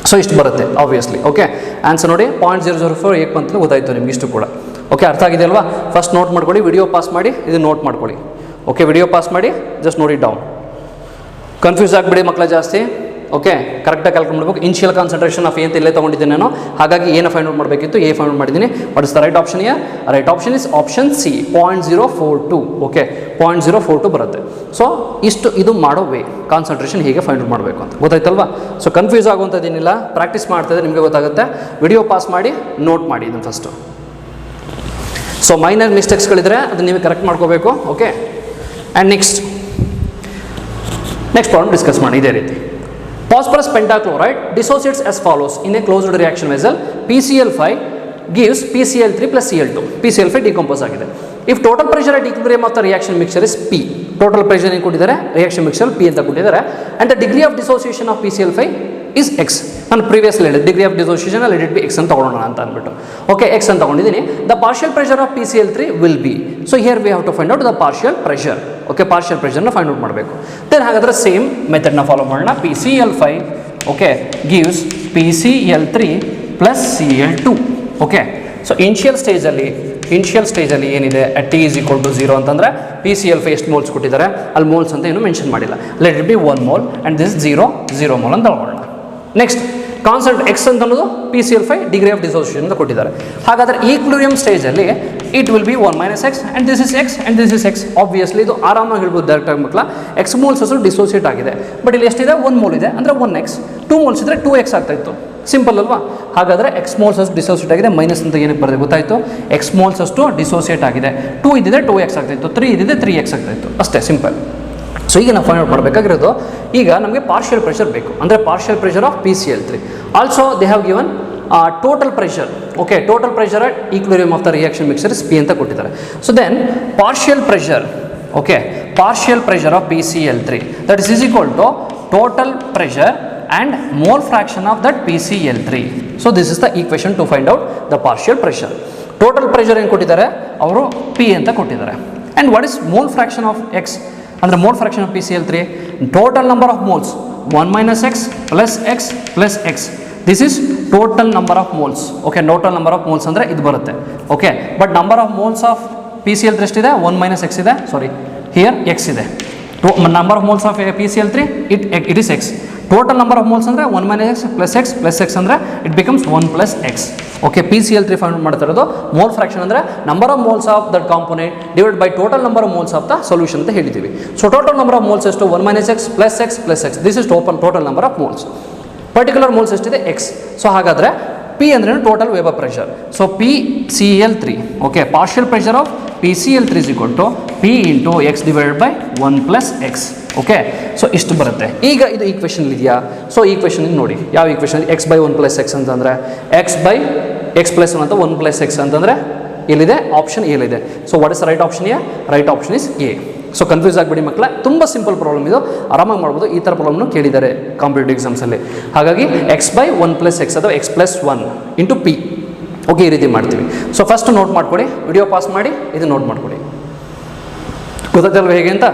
So ಇಷ್ಟು ಬರುತ್ತೆ ಆಬ್ವಿಯಸ್ಲಿ. ಓಕೆ, ಆನ್ಸರ್ ನೋಡಿ 0.004 ಏಕೆ ಬಂತು ಗೊತ್ತಾಯಿತು ನಿಮ್ಗೆ ಇಷ್ಟು ಕೂಡ. ಓಕೆ, ಅರ್ಥ ಆಗಿದೆ ಅಲ್ವಾ? ಫಸ್ಟ್ ನೋಟ್ ಮಾಡ್ಕೊಳ್ಳಿ, ವಿಡಿಯೋ ಪಾಸ್ ಮಾಡಿ ಇದು ನೋಟ್ ಮಾಡ್ಕೊಳ್ಳಿ. ಓಕೆ, ವಿಡಿಯೋ ಪಾಸ್ ಮಾಡಿ ಜಸ್ಟ್ ನೋಡಿ ಡೌನ್. ಕನ್ಫ್ಯೂಸ್ ಆಗಿಬಿಡಿ ಮಕ್ಕಳ ಜಾಸ್ತಿ. ಓಕೆ, ಕರೆಕ್ಟಾಗಿ ಕ್ಯಾಲ್ಕುಲೇಟ್ ಮಾಡಬೇಕು. ಇನಿಷಿಯಲ್ ಕಾನ್ಸಂಟ್ರೇಷನ್ ಆಫ್ A ಅಂತ ಇಲ್ಲೇ ತೊಗೊಂಡಿದ್ದೀನಿ ನಾನು, ಹಾಗಾಗಿ ಏನು ಫೈಂಡ್ ಔಟ್ ಮಾಡಬೇಕಿತ್ತು? A ಫೈಂಡ್ ಔಟ್ ಮಾಡಿದ್ದೀನಿ. What is the right option? Year right option is option C, 0.042. Okay, 0.042 ಬರುತ್ತೆ. ಸೊ ಇಷ್ಟು ಇದು ಮಾಡೋ ವೇ, ಕಾನ್ಸಂಟ್ರೇಷನ್ ಹೇಗೆ ಫೈಂಡ್ ಔಟ್ ಮಾಡಬೇಕು ಅಂತ ಗೊತ್ತಾಯ್ತಲ್ವಾ? ಸೊ ಕನ್ಫ್ಯೂಸ್ ಆಗುವಂಥದ್ದೇನಿಲ್ಲ, ಪ್ರಾಕ್ಟೀಸ್ ಮಾಡ್ತಾಯಿದ್ರೆ ನಿಮಗೆ ಗೊತ್ತಾಗುತ್ತೆ. ವಿಡಿಯೋ ಪಾಸ್ ಮಾಡಿ ನೋಟ್ ಮಾಡಿ ಇದನ್ನು ಫಸ್ಟು. ಸೊ ಮೈನರ್ ಮಿಸ್ಟೇಕ್ಸ್ಗಳಿದ್ರೆ ಅದನ್ನು ನೀವು ಕರೆಕ್ಟ್ ಮಾಡ್ಕೋಬೇಕು. Okay, and next next problem discuss ಮಾಡಿ ಇದೇ ರೀತಿ. Phosphorus pentachloride dissociates as follows in a closed reaction vessel. PCl5 gives PCl3 plus Cl2. PCl5 decompose ಆಗಿದೆ. If total pressure at equilibrium of the reaction mixture is P, total pressure ಏನು ಕೊಟ್ಟಿದ್ದಾರೆ, reaction mixture P ಅಂತ ಕೊಟ್ಟಿದ್ದಾರೆ, and the degree of dissociation of PCl5 is X. ನಾನು previously ಹೇಳಿದೆ degree of dissociation let it be X ಅಂತ ತಗೊಳ್ಳೋಣ ಅಂತ ಅಂದ್ಬಿಟ್ಟು. ಓಕೆ, X ಅಂತ ತಗೊಂಡಿದ್ದೀನಿ. The partial pressure of PCl3 will be, so here we have to find out the partial pressure. Okay, partial ಪ್ರೆಷರ್ನ find out ಮಾಡಬೇಕು. Then ಹಾಗಾದರೆ same ಮೆಥಡ್ನ ಫಾಲೋ ಮಾಡೋಣ. PCl5 okay gives PCl3 plus Cl2. Okay, so initial ಸ್ಟೇಜಲ್ಲಿ ಏನಿದೆ at T is equal to 0 ಅಂತಂದರೆ PCl5 ಎಷ್ಟು moles ಕೊಟ್ಟಿದ್ದಾರೆ, ಅಲ್ಲಿ ಮೋಲ್ಸ್ ಅಂತ ಏನು ಮೆನ್ಷನ್ ಮಾಡಿಲ್ಲ. Let it B 1 mole and this 0 mole ಅಂತ ತಗೊಳ್ಳೋಣ. ನೆಕ್ಸ್ಟ್ ಕಾನ್ಸ್ಟೆಂಟ್ X ಅಂತ ಅನ್ನೋದು PCl5 ಡಿಗ್ರಿ ಆಫ್ ಡಿಸೋಸಿಯೇಷನ್ ಅಂತ ಕೊಟ್ಟಿದ್ದಾರೆ. ಹಾಗಾದರೆ ಈಕ್ವಿಲಿಬ್ರಿಯಂ ಸ್ಟೇಜಲ್ಲಿ it will B 1 - X and this is X and this is X. Obviously ಇದು ಆರಾಮಾಗಿ ಹೇಳ್ಬೋದು ಡೈರೆಕ್ಟಾಗಿ ಮಕ್ಕಳ. X ಮೋಲ್ಸ್ ಅಷ್ಟು ಡಿಸೋಸಿಯೇಟ್ ಆಗಿದೆ, ಬಟ್ ಇಲ್ಲಿ ಎಷ್ಟಿದೆ, 1 ಮೋಲ್ ಇದೆ ಅಂದರೆ 1X. 2 ಮೋಲ್ಸ್ ಇದ್ದರೆ 2X ಆಗ್ತಾಯಿತ್ತು. ಸಿಂಪಲ್ ಅಲ್ವಾ? ಹಾಗಾದರೆ X ಮೋಲ್ಸ್ ಅಷ್ಟು ಡಿಸೋಸಿಯೇಟ್ ಆಗಿದೆ, ಮೈನಸ್ ಅಂತ ಏನಕ್ಕೆ ಬರದೆ ಗೊತ್ತಾಯಿತು. X ಮೋಲ್ಸ್ ಅಷ್ಟು ಡಿಸೋಸಿಯೇಟ್ ಆಗಿದೆ, 2 ಇದ್ದಿದೆ 2X ಆಗ್ತಾಯಿತ್ತು, 3 ಇದ್ದಿದೆ 3X ಆಗ್ತಾಯಿತ್ತು, ಅಷ್ಟೇ ಸಿಂಪಲ್. ಸೊ ಈಗ ನಾವು ಫೈಂಡ್ ಔಟ್ ಮಾಡಬೇಕಾಗಿರೋದು, ಈಗ ನಮಗೆ ಪಾರ್ಷಿಯಲ್ ಪ್ರೆಷರ್ ಬೇಕು, ಅಂದರೆ partial pressure of PCl3. Also they have given total pressure. Okay, total pressure at equilibrium of the reaction mixer is P ಅಂತ ಕೊಟ್ಟಿದ್ದಾರೆ. So then partial pressure, okay, partial pressure of PCl3 that is equal to total pressure and mole fraction of that PCl3. So this is the equation to find out the partial pressure. Total pressure ಏನು ಕೊಟ್ಟಿದ್ದಾರೆ ಅವರು P ಅಂತ ಕೊಟ್ಟಿದ್ದಾರೆ. And what is mole fraction of X? ಅಂದರೆ mole fraction of PCl3, total number of moles 1 - X plus X plus X. This is total number of moles. Okay, total number of moles ಅಂದರೆ ಇದು ಬರುತ್ತೆ. Okay, but number of moles of PCl3 ಎಷ್ಟಿದೆ, 1 - X ಇದೆ, ಸಾರಿ here X ಇದೆ. Number of moles of PCl3 it is X. Total number of moles ಅಂದರೆ 1 - X plus X ಅಂದರೆ it becomes 1 + X. Okay, PCl3 find ಮಾಡ್ತಾ ಇರೋದು mole fraction ಅಂದರೆ number of moles of that component divide by total number of moles of the solution ಅಂತ ಹೇಳಿದ್ದೀವಿ. So total number of moles ಎಷ್ಟು, 1 - X plus X. This is total number of moles. Particular moles ಎಷ್ಟಿದೆ, X. So ಹಾಗಾದರೆ P ಅಂದ್ರೆ total vapour pressure. So PCl3, okay, partial pressure of PCl3 is equal to P into X divided by 1 + X. Okay, so ಇಷ್ಟು ಬರುತ್ತೆ. ಈಗ ಇದು equation ಇದೆಯಾ? So equation ನೋಡಿ, ಯಾವ ಈಕ್ವೇಷನ್, X/1 + X ಅಂತಂದರೆ X + 1 ಅಂತ 1 + X ಅಂತಂದರೆ ಎಲ್ಲಿದೆ, ಆಪ್ಷನ್ ಎಲ್ಲಿದೆ. So what is right option? A. Right option is A. So confuse ಆಗಿಬಿಡಿ ಮಕ್ಕಳ, ತುಂಬ ಸಿಂಪಲ್ ಪ್ರಾಬ್ಲಮ್ ಇದು, ಆರಾಮಾಗಿ ಮಾಡ್ಬೋದು. ಈ ಥರ ಪ್ರಾಬ್ಲಮ್ನು ಕೇಳಿದ್ದಾರೆ ಕಾಂಪಿಟೇಟಿವ್ ಎಕ್ಸಾಮ್ಸಲ್ಲಿ. ಹಾಗಾಗಿ X/1 + X ಅಥವಾ X + 1 ಇಂಟು P. ಓಕೆ, ಈ ರೀತಿ ಮಾಡ್ತೀವಿ. ಸೊ ಫಸ್ಟ್ ನೋಟ್ ಮಾಡ್ಕೊಳ್ಳಿ, ವಿಡಿಯೋ ಪಾಸ್ ಮಾಡಿ ಇದು ನೋಟ್ ಮಾಡ್ಕೊಳ್ಳಿ, ಗೊತ್ತಾಯ್ತಲ್ವ ಹೇಗೆ ಅಂತ.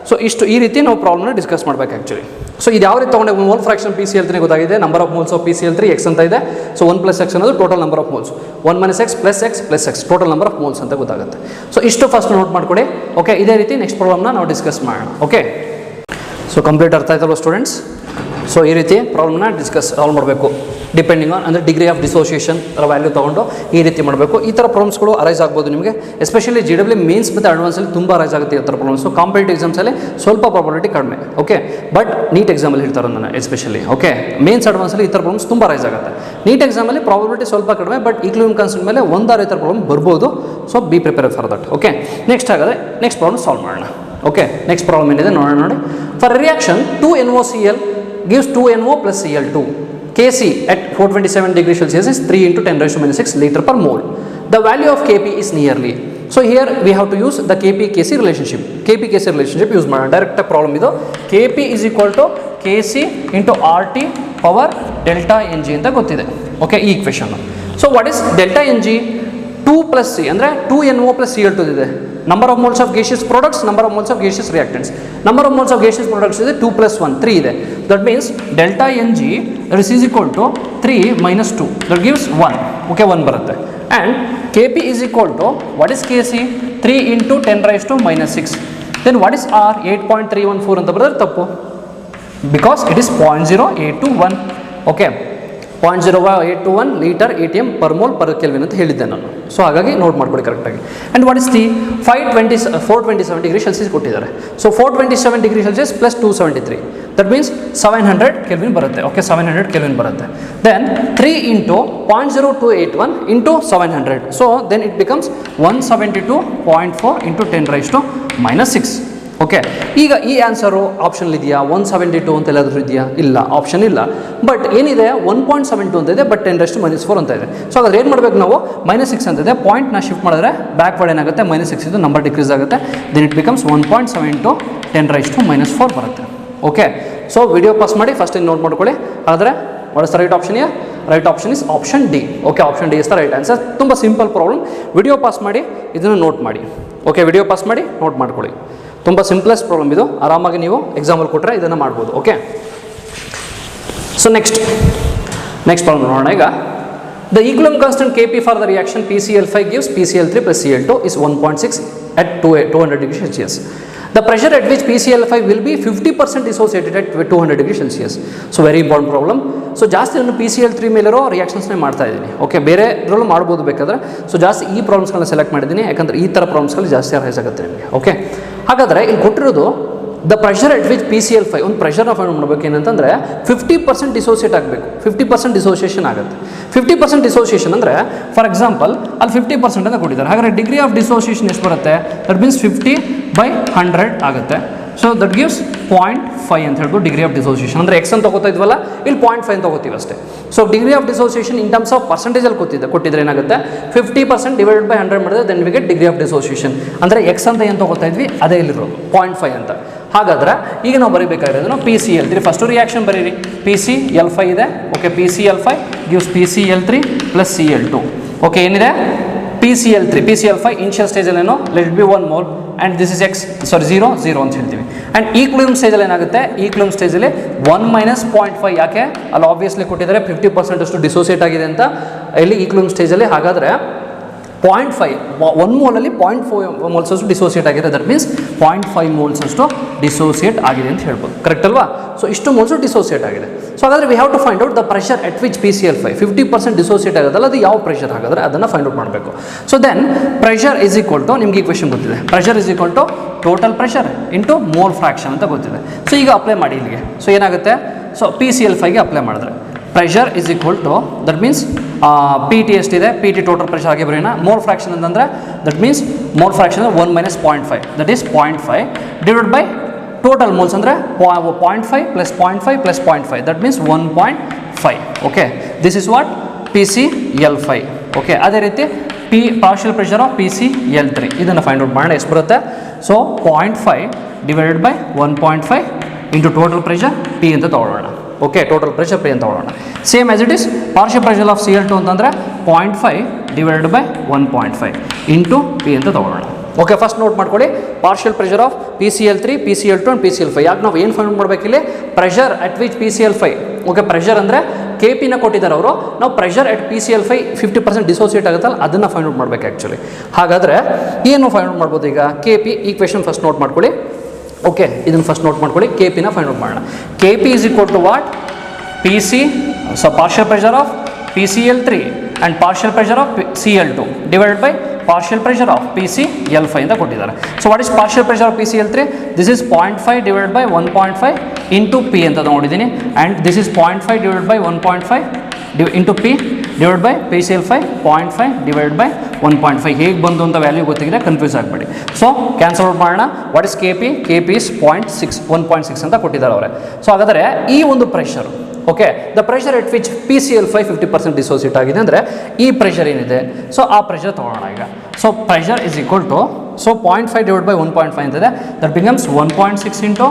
ಸೊ ಇಷ್ಟು ಈ ರೀತಿ ನಾವು ಪ್ರಾಬ್ಲಮ್ನ ಡಿಸ್ಕಸ್ ಮಾಡಬೇಕು ಆ್ಯಕ್ಚುಲಿ. ಸೊ ಇದು ಯಾವ ರೀತಿ ತೊಗೊಂಡೆ, ಮೋಲ್ ಫ್ರಾಕ್ಷನ್ PCl3 ಗೊತ್ತಾಗಿದೆ, number of moles of PCl3 X ಅಂತ ಇದೆ. ಸೊ 1 + X ಅನ್ನೋದು total number of moles, 1 - X plus X total number of moles ಅಂತ ಗೊತ್ತಾಗುತ್ತೆ. ಸೊ ಇಷ್ಟು ಫಸ್ಟ್ ನೋಟ್ ಮಾಡ್ಕೊಡಿ. ಓಕೆ, ಇದೇ ರೀತಿ ನೆಕ್ಸ್ಟ್ ಪ್ರಾಬ್ಲಮ್ನ ನಾವು ಡಿಸ್ಕಸ್ ಮಾಡೋಣ. ಓಕೆ, ಸೊ ಕಂಪ್ಲೀಟ್ ಅರ್ಥ ಆಯ್ತಲ್ವ ಸ್ಟೂಡೆಂಟ್ಸ್? ಸೊ ಈ ರೀತಿ ಪ್ರಾಬ್ಲಮ್ನ ಸಾಲ್ವ್ ಮಾಡಬೇಕು, ಡಿಪೆಂಡಿಂಗ್ ಆನ್ ಅಂದರೆ ಡಿಗ್ರಿ ಆಫ್ ಡಿಸೋಸಿಯೇಷನ್ ವ್ಯಾಲ್ಯೂ ತೊಗೊಂಡು ಈ ರೀತಿ ಮಾಡಬೇಕು. ಈ ಥರ ಪ್ರಾಬ್ಲಮ್ಸ್ಗಳು ಅರೈಸ್ ಆಗ್ಬೋದು ನಿಮಗೆ, ಎಸ್ಪೆಷಲಿ GW ಮೇನ್ಸ್ ಮತ್ತು ಅಡ್ವಾನ್ಸಲ್ಲಿ ತುಂಬ ಅರೈಸ್ ಆಗುತ್ತೆ ಈ ಥರ ಪ್ರಾಬ್ಲಮ್ಸು. ಕಾಂಪಿಟೇಟಿವ್ ಎಕ್ಸಾಮ್ಸಲ್ಲಿ ಸ್ವಲ್ಪ ಪ್ರಾಬಬಿಲಿಟಿ ಕಡಿಮೆ. ಓಕೆ, ಬಟ್ ನೀಟ್ ಎಕ್ಸಾಮಲ್ಲಿ ಹೇಳ್ತಾರೆ ನಾನು ಎಸ್ಪೆಷಲಿ. ಓಕೆ, ಮೇನ್ಸ್ ಅಡ್ವಾನ್ಸಲ್ಲಿ ಈ ಥರ ಪ್ರಾಬ್ಲಮ್ಸ್ ತುಂಬ ಅರೈಸ್ ಆಗುತ್ತೆ. ನೀಟ್ ಎಕ್ಸಾಮಲ್ಲಿ ಪ್ರಾಬಬಿಲಿಟಿ ಸ್ವಲ್ಪ ಕಡಿಮೆ, ಬಟ್ ಈಕ್ವಿಲಿಬ್ರಿಯಂ ಕಾನ್ಸ್ಟೆಂಟ್ ಮೇಲೆ ಒಂದಾರು ಈ ಥರ ಪ್ರಾಬ್ಲಮ್ ಬರ್ಬೋದು. So B prepare for that. Okay, next ಹಾಗಾದರೆ ನೆಕ್ಸ್ಟ್ ಪ್ರಾಬ್ಲಮ್ ಸಾಲ್ವ್ ಮಾಡೋಣ. ಓಕೆ, ನೆಕ್ಸ್ಟ್ ಪ್ರಾಬ್ಲಮ್ ಏನಿದೆ ನೋಡೋಣ. ನೋಡಿ, for reaction 2NOCl gives 2NO plus Cl2. Kc at 427 degrees Celsius is 3 × 10⁻⁻6 liter per mole. The value of Kp is nearly. So here we have to use the Kp-Kc relationship. Kp-Kc relationship use ಮಾಡೋಣ. Direct problem ಇದು. Kp is equal to Kc into RT power delta Ng ಅಂತ ಗೊತ್ತಿದೆ. Okay, ಈ equation. So what is delta Ng? 2 + C ಅಂದರೆ 2NO plus Cl2 ಇದೆ. Number of moles of gaseous products, number of moles of gaseous reactants. Number of moles of gaseous products ಇದೆ 2 + 1 3 ಇದೆ. That means delta Ng that is equal to 3 - 2 that gives 1. Okay, 1 ಬರುತ್ತೆ. And Kp is equal to what is Kc? 3 × 10⁻⁻6. Then what is R? 8.314 ಅಂತ ಬರೆದ್ರೆ ತಪ್ಪು, because it is 0.0821. Okay, 0.0821 litre ATM per mole per Kelvin ಅಂತ ಹೇಳಿದ್ದೆ ನಾನು. So ಹಾಗಾಗಿ note ಮಾಡ್ಕೊಳ್ಳಿ ಕರೆಕ್ಟಾಗಿ. And what is T? 427 degree Celsius ಕೊಟ್ಟಿದ್ದಾರೆ. So 427 degree Celsius plus 273 that means 700 kelvin ಬರುತ್ತೆ. ಓಕೆ, 700 ಕೆಲ್ವಿನ್ ಬರುತ್ತೆ. Then 3 × 0.0281 × 700. So then it becomes 172.4 × 10⁻⁻6. Okay, ಈಗ ಈ ಆನ್ಸರು ಆಪ್ಷನ್ ಇದೆಯಾ 172 ಅಂತ ಎಲ್ಲಾದರೂ ಇದೆಯಾ? ಇಲ್ಲ, ಆಪ್ಷನ್ ಇಲ್ಲ. ಬಟ್ ಏನಿದೆ 1.72 ಅಂತ ಇದೆ, ಬಟ್ 10⁻⁴ ಅಂತ ಇದೆ. ಸೊ ಹಾಗಾದ್ರೆ ಏನು ಮಾಡಬೇಕು ನಾವು? -6 ಅಂತ ಇದೆ, ಪಾಯಿಂಟ್ನ ಶಿಫ್ಟ್ ಮಾಡಿದ್ರೆ ಬ್ಯಾಕ್ವರ್ಡ್ ಏನಾಗುತ್ತೆ, -6 ಇದು ನಂಬರ್ ಡಿಕ್ರೀಸ್ ಆಗುತ್ತೆ. ದೆನ್ ಇಟ್ ಬಿಕಮ್ಸ್ 1.72 10⁻⁴ ಬರುತ್ತೆ. ಓಕೆ, ಸೊ ವಿಡಿಯೋ ಪಾಸ್ ಮಾಡಿ ಫಸ್ಟ್ ನೋಟ್ ಮಾಡ್ಕೊಳ್ಳಿ. ಆದರೆ what is the right option? Right option is option D. Okay, option D is the right answer. ತುಂಬ ಸಿಂಪಲ್ ಪ್ರಾಬ್ಲಮ್. ವಿಡಿಯೋ ಪಾಸ್ ಮಾಡಿ ಇದನ್ನು note ಮಾಡಿ. Okay, video pause ಮಾಡಿ note ಮಾಡ್ಕೊಳ್ಳಿ. ತುಂಬ ಸಿಂಪ್ಲೆಸ್ಟ್ ಪ್ರಾಬ್ಲಮ್ ಇದು, ಆರಾಮಾಗಿ ನೀವು ಎಕ್ಸಾಂಪಲ್ ಕೊಟ್ಟರೆ ಇದನ್ನು ಮಾಡ್ಬೋದು. ಓಕೆ, ಸೊ ನೆಕ್ಸ್ಟ್ ಪ್ರಾಬ್ಲಮ್ ನೋಡೋಣ. ಈಗ the equilibrium constant Kp for the reaction PCl5 gives PCl3 plus Cl2 is 1.6 at 200 degrees Celsius. The pressure at which PCl5 will be 50% dissociated at 200 degrees Celsius. So very important problem. So ಜಾಸ್ತಿ ನಾನು PCl3 ಮೇಲಿರೋ ರಿಯಾಕ್ಷನ್ಸ್ನೇ ಮಾಡ್ತಾ ಇದ್ದೀನಿ. Okay, ಬೇರೆ ಇದರಲ್ಲೂ ಮಾಡ್ಬೋದು ಬೇಕಾದ್ರೆ. So ಜಾಸ್ತಿ ಈ ಪ್ರಾಬ್ಲಮ್ಸ್ಗಳನ್ನ ಸೆಲೆಕ್ಟ್ ಮಾಡಿದ್ದೀನಿ, ಯಾಕಂದರೆ ಈ ಥರ ಪ್ರಾಬ್ಲಮ್ಸ್ಗಳು ಜಾಸ್ತಿ ರೈಸ್ ಆಗುತ್ತೆ ನಿಮಗೆ. ಓಕೆ, ಹಾಗಾದರೆ ಇಲ್ಲಿ ಕೊಟ್ಟಿರೋದು the pressure at which PCl5 ಒಂದು ಪ್ರೆಷರ್ನ ಫೈಂಡ್ ಮಾಡಬೇಕು. ಏನಂತಂದರೆ 50% ಡಿಸೋಸಿಯೇಟ್ ಆಗಬೇಕು. 50% ಡಿಸೋಸಿಯೇಷನ್ ಆಗುತ್ತೆ. 50% ಡಿಸೋಸಿಯೇಷನ್ ಅಂದರೆ ಫಾರ್ ಎಕ್ಸಾಂಪಲ್ ಅಲ್ಲಿ 50% ಅಂತ ಕೊಟ್ಟಿದ್ದಾರೆ. ಹಾಗಾದರೆ ಡಿಗ್ರಿ ಆಫ್ ಡಿಸೋಸಿಯೇಷನ್ ಎಷ್ಟು ಬರುತ್ತೆ? ದಟ್ ಮೀನ್ಸ್ 50/100 ಆಗುತ್ತೆ. ಸೊ ದಟ್ ಗಿವ್ಸ್ 0.5 ಅಂತ ಹೇಳ್ಬೋದು ಡಿಗ್ರಿ ಆಫ್ ಡಿಸೋಸಿಯೇಷನ್. ಅಂದರೆ ಎಕ್ಸ್ ಅಂತ ತಗೋತಾ ಇದ್ವಲ್ಲ, ಇಲ್ಲಿ 0.5 ತಗೋತೀವಿ ಅಷ್ಟೇ. So degree of dissociation in terms of ಪರ್ಸೆಂಟೇಜಲ್ಲಿ ಕೊಟ್ಟಿದ್ರೆ ಏನಾಗುತ್ತೆ, 50% ಡಿವೈಡೆಡ್ ಬೈ 100 ಮಾಡಿದ್ರೆ then we get degree of dissociation. ಅಂದರೆ ಎಕ್ಸ್ ಅಂತ ಏನು ತಗೋತಾ ಇದ್ವಿ ಅದೇ ಇಲ್ಲಿರೋದು 0.5 ಅಂತ. ಹಾಗಾದ್ರೆ ಈಗ ನಾವು ಬರೀಬೇಕಾಗಿರೋದು PCl3. ಫಸ್ಟು ರಿಯಾಕ್ಷನ್ ಬರೀರಿ. PCl5 ಇದೆ. Okay, PCl5 gives PCl3 plus Cl2. Okay, ಏನಿದೆ PCl5 ಇನಿಷಿಯಲ್ ಸ್ಟೇಜಲ್ಲಿ ಏನೋ let be 1 mole and this is zero ಅಂತ ಹೇಳ್ತೀವಿ. ಆ್ಯಂಡ್ ಈಕ್ವಿಲಿಬ್ರಿಯಂ ಸ್ಟೇಜಲ್ಲಿ ಏನಾಗುತ್ತೆ, ಈಕ್ವಿಲಿಬ್ರಿಯಂ ಸ್ಟೇಜಲ್ಲಿ 1 - 0.5. ಯಾಕೆ? ಅಲ್ಲಿ ಆಬ್ವಿಯಸ್ಲಿ ಕೊಟ್ಟಿದ್ದಾರೆ 50% ಅಷ್ಟು ಡಿಸೋಸಿಯೇಟ್ ಆಗಿದೆ ಅಂತ ಇಲ್ಲಿ ಈಕ್ವಿಲಿಬ್ರಿಯಂ ಸ್ಟೇಜಲ್ಲಿ. ಹಾಗಾದರೆ 0.5 1 ಮೋಲಲ್ಲಿ 0.4 ಮೋಲ್ಸ್ ಅಷ್ಟು ಡಿಸೋಸಿಯೇಟ್ ಆಗಿದೆ. ದಟ್ ಮೀನ್ಸ್ 0.5 ಮೋಲ್ಸ್ ಅಷ್ಟು ಡಿಸೋಸಿಯೇಟ್ ಆಗಿದೆ ಅಂತ ಹೇಳ್ಬೋದು. ಕರೆಕ್ಟ್ ಅಲ್ವಾ? ಸೊ ಇಷ್ಟು ಮೋಲ್ಸು ಡಿಸೋಸಿಯೇಟ್ ಆಗಿದೆ. ಸೊ ಹಾಗಾದರೆ we have to find out the pressure at which PCl5 50% dissociate ಆಗೋದಲ್ಲ, ಅದು ಯಾವ ಪ್ರೆಷರ್? ಹಾಗಾದರೆ ಅದನ್ನು ಫೈಂಡ್ ಔಟ್ ಮಾಡಬೇಕು. So then pressure is equal to, ನಿಮ್ಗೆ ಈ ಕ್ವೆಶ್ಚನ್ ಗೊತ್ತಿದೆ, pressure is equal to total pressure into mole fraction ಅಂತ ಗೊತ್ತಿದೆ. ಸೊ ಈಗ ಅಪ್ಲೈ ಮಾಡಿ ಇಲ್ಲಿಗೆ. ಸೊ ಏನಾಗುತ್ತೆ, ಸೊ PCl5ಗೆ ಅಪ್ಲೈ ಮಾಡಿದ್ರೆ pressure is equal to that means PT ಎಷ್ಟಿದೆ, PT ಟೋಟಲ್ ಪ್ರೆಷರ್ ಆಗಿ ಬರೋಣ. ಮೋಲ್ ಫ್ರಾಕ್ಷನ್ ಅಂತಂದರೆ that means mole fraction 1 - 0.5 that is 0.5 divide by total moles ಅಂದರೆ 0.5 plus 0.5 plus 0.5 that means 1.5. Okay, this is what PCl5. Okay, ಅದೇ ರೀತಿ partial pressure of PCl3 ಇದನ್ನು find out ಮಾಡೋಣ. ಎಷ್ಟು ಬರುತ್ತೆ? So 0.5 divided by 1.5 into total pressure P ಅಂತ ತೊಗೊಳ್ಳೋಣ. Okay, total pressure P ಅಂತ ತೊಗೊಳ್ಳೋಣ. Same as it is partial pressure of Cl2 ಅಂತಂದರೆ 0.5 ಡಿವೈಡೆಡ್ ಬೈ 1.5 ಇಂಟು P ಅಂತ ತೊಗೊಳ್ಳೋಣ. ಓಕೆ, ಫಸ್ಟ್ ನೋಟ್ ಮಾಡ್ಕೊಳ್ಳಿ, partial pressure of PCl3, PCl2 and PCl5. ಯಾಕೆ ನಾವು ಏನು ಫೈಂಡ್ ಮಾಡಬೇಕಿಲ್ಲಿ? Pressure at which PCl5. Okay, pressure ಅಂದರೆ KPನ ಕೊಟ್ಟಿದ್ದಾರೆ ಅವರು. ನಾವು ಪ್ರೆಷರ್ ಎಟ್ PCl5 50% ಡಿಸೋಸಿಯೇಟ್ ಆಗುತ್ತಲ್ಲ, ಅದನ್ನು ಫೈಂಡ್ ಔಟ್ ಮಾಡಬೇಕು ಆ್ಯಕ್ಚುಲಿ. ಹಾಗಾದರೆ ಏನು ಫೈಂಡ್ ಔಟ್ ಮಾಡ್ಬೋದು ಈಗ? KP ಈಕ್ವೇಷನ್ ಫಸ್ಟ್ ನೋಟ್ ಮಾಡ್ಕೊಳ್ಳಿ. ಓಕೆ, ಇದನ್ನು ಫಸ್ಟ್ ನೋಟ್ ಮಾಡ್ಕೊಳ್ಳಿ. KPನ ಫೈಂಡ್ ಔಟ್ ಮಾಡೋಣ. KP is equal to what? PC, so partial pressure of PCl3 and partial pressure of Cl2 divided by partial pressure of PCl5 ಅಂತ ಕೊಟ್ಟಿದ್ದಾರೆ. So what is partial pressure of PCl3? This is 0.5 divide by 1.5 into P ಅಂತ ನೋಡಿದ್ದೀನಿ. And this is 0.5 divide by 1.5 into P divide by PCl5 0.5 divide by 1.5. ಹೇಗೆ ಬಂದು ಅಂತ value ಗೊತ್ತಿದ್ರೆ confuse ಆಗಬೇಡಿ. So cancel out ಮಾಡೋಣ. What is KP? KP is 1.6 ಅಂತ ಕೊಟ್ಟಿದ್ದಾರೆ ಅವರೇ. ಸೊ ಹಾಗಾದರೆ ಈ ಒಂದು pressure, okay, the pressure at which PCl5 50% dissociate ಆಗಿದೆ ಅಂದರೆ ಈ ಪ್ರೆಷರ್ ಏನಿದೆ, ಸೊ ಆ ಪ್ರೆಷರ್ ತೊಗೊಳ್ಳೋಣ ಈಗ. So pressure is equal to, so 0.5 divide by 1.5 ಅಂತಿದೆ. That becomes 1.6 into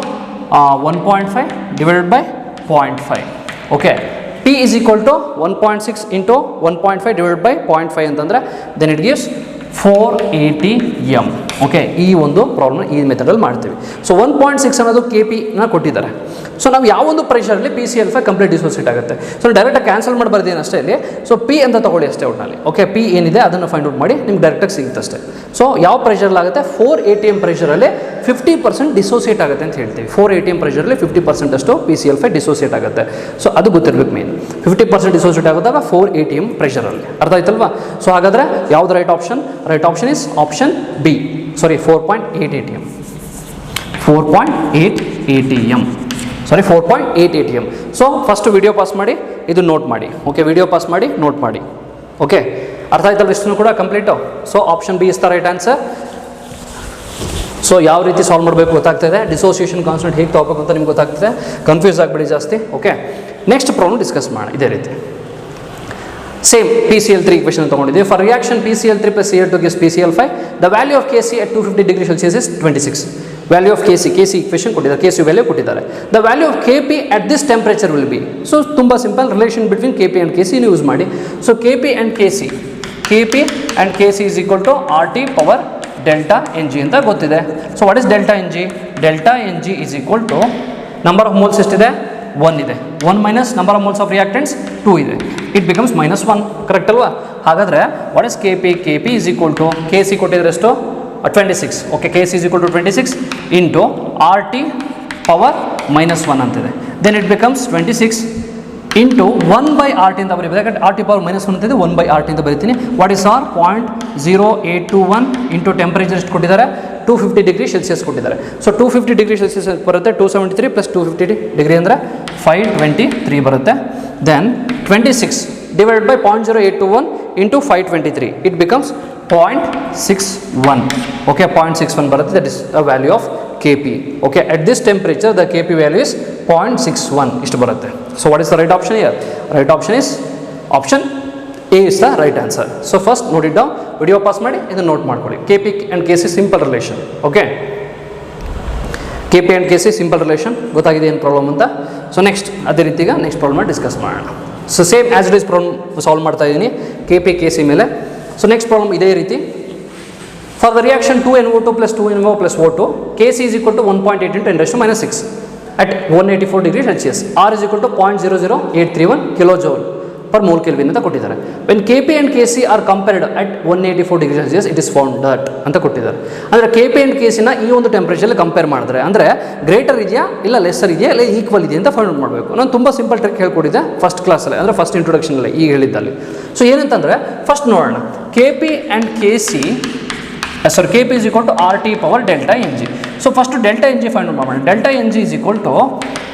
1.5 divided by 0.5. Okay, P is equal to 1.6 into 1.5 divided by 0.5 ಅಂತಂದರೆ then it gives 480 m. Okay, ಈ ಒಂದು ಪ್ರಾಬ್ಲಮ್ ಈ ಮೆಥಡಲ್ಲಿ ಮಾಡ್ತೀವಿ. ಸೊ 1.6 ಅನ್ನೋದು KPನ ಕೊಟ್ಟಿದ್ದಾರೆ. ಸೊ ನಾವು ಯಾವೊಂದು ಪ್ರೆಷರಲ್ಲಿ PCl5 ಕಂಪ್ಲೀಟ್ ಡಿಸೋಸಿಯೇಟ್ ಆಗುತ್ತೆ. ಸೊ ಡೈರೆಕ್ಟಾಗಿ ಕ್ಯಾನ್ಸಲ್ ಮಾಡಿ ಬರ್ತೀನಿ ಅಷ್ಟೇ ಇಲ್ಲಿ. ಸೊ P ಅಂತ ತೊಗೊಳ್ಳಿ ಅಷ್ಟೇ ಒಟ್ಟಿನಲ್ಲಿ. ಓಕೆ, P ಏನಿದೆ ಅದನ್ನು ಫೈಂಡ್ ಔಟ್ ಮಾಡಿ ನಿಮ್ಗೆ ಡೈರೆಕ್ಟಾಗಿ ಸಿಗುತ್ತೆ ಅಷ್ಟೇ. ಸೊ ಯಾವ ಪ್ರೆಷರ್ಲಾಗುತ್ತೆ? 480 m ಪ್ರೆಷರಲ್ಲಿ 50% ಡಿಸೋಸಿಯೇಟ್ ಆಗುತ್ತೆ ಅಂತ ಹೇಳ್ತೀವಿ. 480 m ಪ್ರೆಷರಲ್ಲಿ 50% ಅಷ್ಟು PCl5 ಡಿಸೋಸಿಯೇಟ್ ಆಗುತ್ತೆ. ಸೊ ಅದು ಗೊತ್ತಿರಬೇಕು ಮೇನ್. 50% ಡಿಸೋಸಿಯೇಟ್ ಆಗೋದಾಗ 480 m ಪ್ರೆಷರಲ್ಲಿ. ಅರ್ಥ ಆಯ್ತಲ್ವಾ? ಸೊ ಹಾಗಾದರೆ ಯಾವ್ದು right option? Right option is option B. Sorry, 4.88 m. 4.88 m. Sorry, 4.88 m. So first video pause ಮಾಡಿ ಇದು ನೋಟ್ ಮಾಡಿ. ಓಕೆ, ವಿಡಿಯೋ ಪಾಸ್ ಮಾಡಿ ನೋಟ್ ಮಾಡಿ. ಓಕೆ, ಅರ್ಥ ಆಯ್ತಲ್ಲ ಇಷ್ಟನ್ನು ಕೂಡ complete? So option B is the right answer. So ಯಾವ ರೀತಿ ಸಾಲ್ವ್ ಮಾಡಬೇಕು ಗೊತ್ತಾಗ್ತದೆ, ಡಿಸೋಸಿಯೇಷನ್ ಕಾನ್ಸ್ಟೆಂಟ್ ಹೇಗೆ ತಗೋಬೇಕು ಅಂತ ನಿಮ್ಗೆ ಗೊತ್ತಾಗ್ತದೆ, ಕನ್ಫ್ಯೂಸ್ ಆಗಬೇಡಿ ಜಾಸ್ತಿ. ಓಕೆ, ನೆಕ್ಸ್ಟ್ ಪ್ರಾಬ್ಲಮ್ ಡಿಸ್ಕಸ್ ಮಾಡೋಣ ಇದೇ ರೀತಿ. ಸೇಮ್ PCl3 equation ತೊಗೊಂಡಿದ್ದೀವಿ. For reaction PCl3 plus Cl2 gives PCl5, the value of Kc at 250 degree Celsius is 26. Value of Kc equation ಕೊಟ್ಟಿದ್ದಾರೆ, Kc ವ್ಯಾಲ್ಯೂ ಕೊಟ್ಟಿದ್ದಾರೆ. The value of Kp at this temperature will be, so ತುಂಬ simple, relation between Kp and Kc use ಮಾಡಿ. So Kp and Kc is equal to RT power delta Ng ಅಂತ ಗೊತ್ತಿದೆ. So what is delta Ng? Delta Ng is equal to number of moles ಎಷ್ಟಿದೆ? 1 ಇದೆ. 1 minus number of moles of reactants 2 ಇದೆ. It becomes -1, correct ಅಲ್ವಾ? ಹಾಗಾದರೆ what is Kp? Kp is equal to Kc ಕೊಟ್ಟಿದ್ರೆ ಎಷ್ಟು? 26. Okay, Kc is equal to 26 into RT power -1 ಅಂತಿದೆ. Then it becomes 26 into 1/RT ಅಂತ ಬರೀಬೇಕು. RT ಪವರ್ -1 ಅಂತಿದೆ, 1/RT ಅಂತ ಬರೀತೀನಿ. What is R 0.0821 into temperature ಎಷ್ಟು ಕೊಟ್ಟಿದ್ದಾರೆ? 250 ಡಿಗ್ರಿ ಸೆಲ್ಸಿಯಸ್ ಕೊಟ್ಟಿದ್ದಾರೆ. ಸೊ 250 ಡಿಗ್ರಿ ಸೆಲ್ಸಿಯಸ್ ಬರುತ್ತೆ. 273 ಪ್ಲಸ್ 250 ಡಿಗ್ರಿ ಅಂದರೆ 523 ಬರುತ್ತೆ. Then 26 divided by 0.0821 into 523, it becomes 0.61. Okay, 0.61 ಬರುತ್ತೆ. That is the value of Kp. Okay, at this temperature the Kp value is 0.61 ಇಷ್ಟು ಬರುತ್ತೆ. So what is the right option here? Right option is option A is the right answer. So first note it down, video pass ಮಾಡಿ ಇದನ್ನು note ಮಾಡ್ಕೊಳ್ಳಿ. Kp and Kc simple relation. Okay, Kp and Kc simple relation ಗೊತ್ತಾಗಿದೆ ಏನು problem ಅಂತ. So next ಅದೇ ರೀತಿಗ next problem discuss ಮಾಡೋಣ. So same as it is problem solve ಮಾಡ್ತಾ ಇದ್ದೀನಿ Kp Kc ಮೇಲೆ. ಸೊ ನೆಕ್ಸ್ಟ್ ಪ್ರಾಬ್ಲಮ್ ಇದೇ ರೀತಿ. For the reaction 2NO2 plus 2NO plus O2, Kc is equal to 1.8 into 10⁻⁶ at 184 degree Celsius. R is equal to 0.00831 kilojoule per mole Kelvin ಅಂತ ಕೊಟ್ಟಿದ್ದಾರೆ. When Kp and Kc are compared at 184 degree Celsius, it is found that ಅಂತ ಕೊಟ್ಟಿದ್ದಾರೆ. ಅಂದರೆ Kp and Kcನ ಈ ಒಂದು ಟೆಂಪ್ರೇಚರಲ್ಲಿ compare ಮಾಡಿದ್ರೆ ಅಂದರೆ greater ಇದೆಯಾ ಇಲ್ಲ ಲೆಸ್ಸರ್ ಇದೆಯಾ ಇಲ್ಲ ಈಕ್ವಲ್ ಇದೆಯಾ ಅಂತ ಫೈಂಡ್ ಔಟ್ ಮಾಡಬೇಕು. ನಾನು ತುಂಬ ಸಿಂಪಲ್ ಟ್ರಿಕ್ ಹೇಳ್ಕೊಟ್ಟಿದ್ದೆ ಫಸ್ಟ್ ಕ್ಲಾಸಲ್ಲಿ, ಅಂದರೆ ಫಸ್ಟ್ ಇಂಟ್ರೊಡಕ್ಷನಲ್ಲಿ ಈಗ ಹೇಳಿದ್ದಲ್ಲಿ. ಸೊ ಏನಂತಂದರೆ ಫಸ್ಟ್ ನೋಡೋಣ, Kp and Kc Kp is equal to RT power delta Ng. So first delta Ng find out ಮಾಡೋಣ. Delta Ng is equal to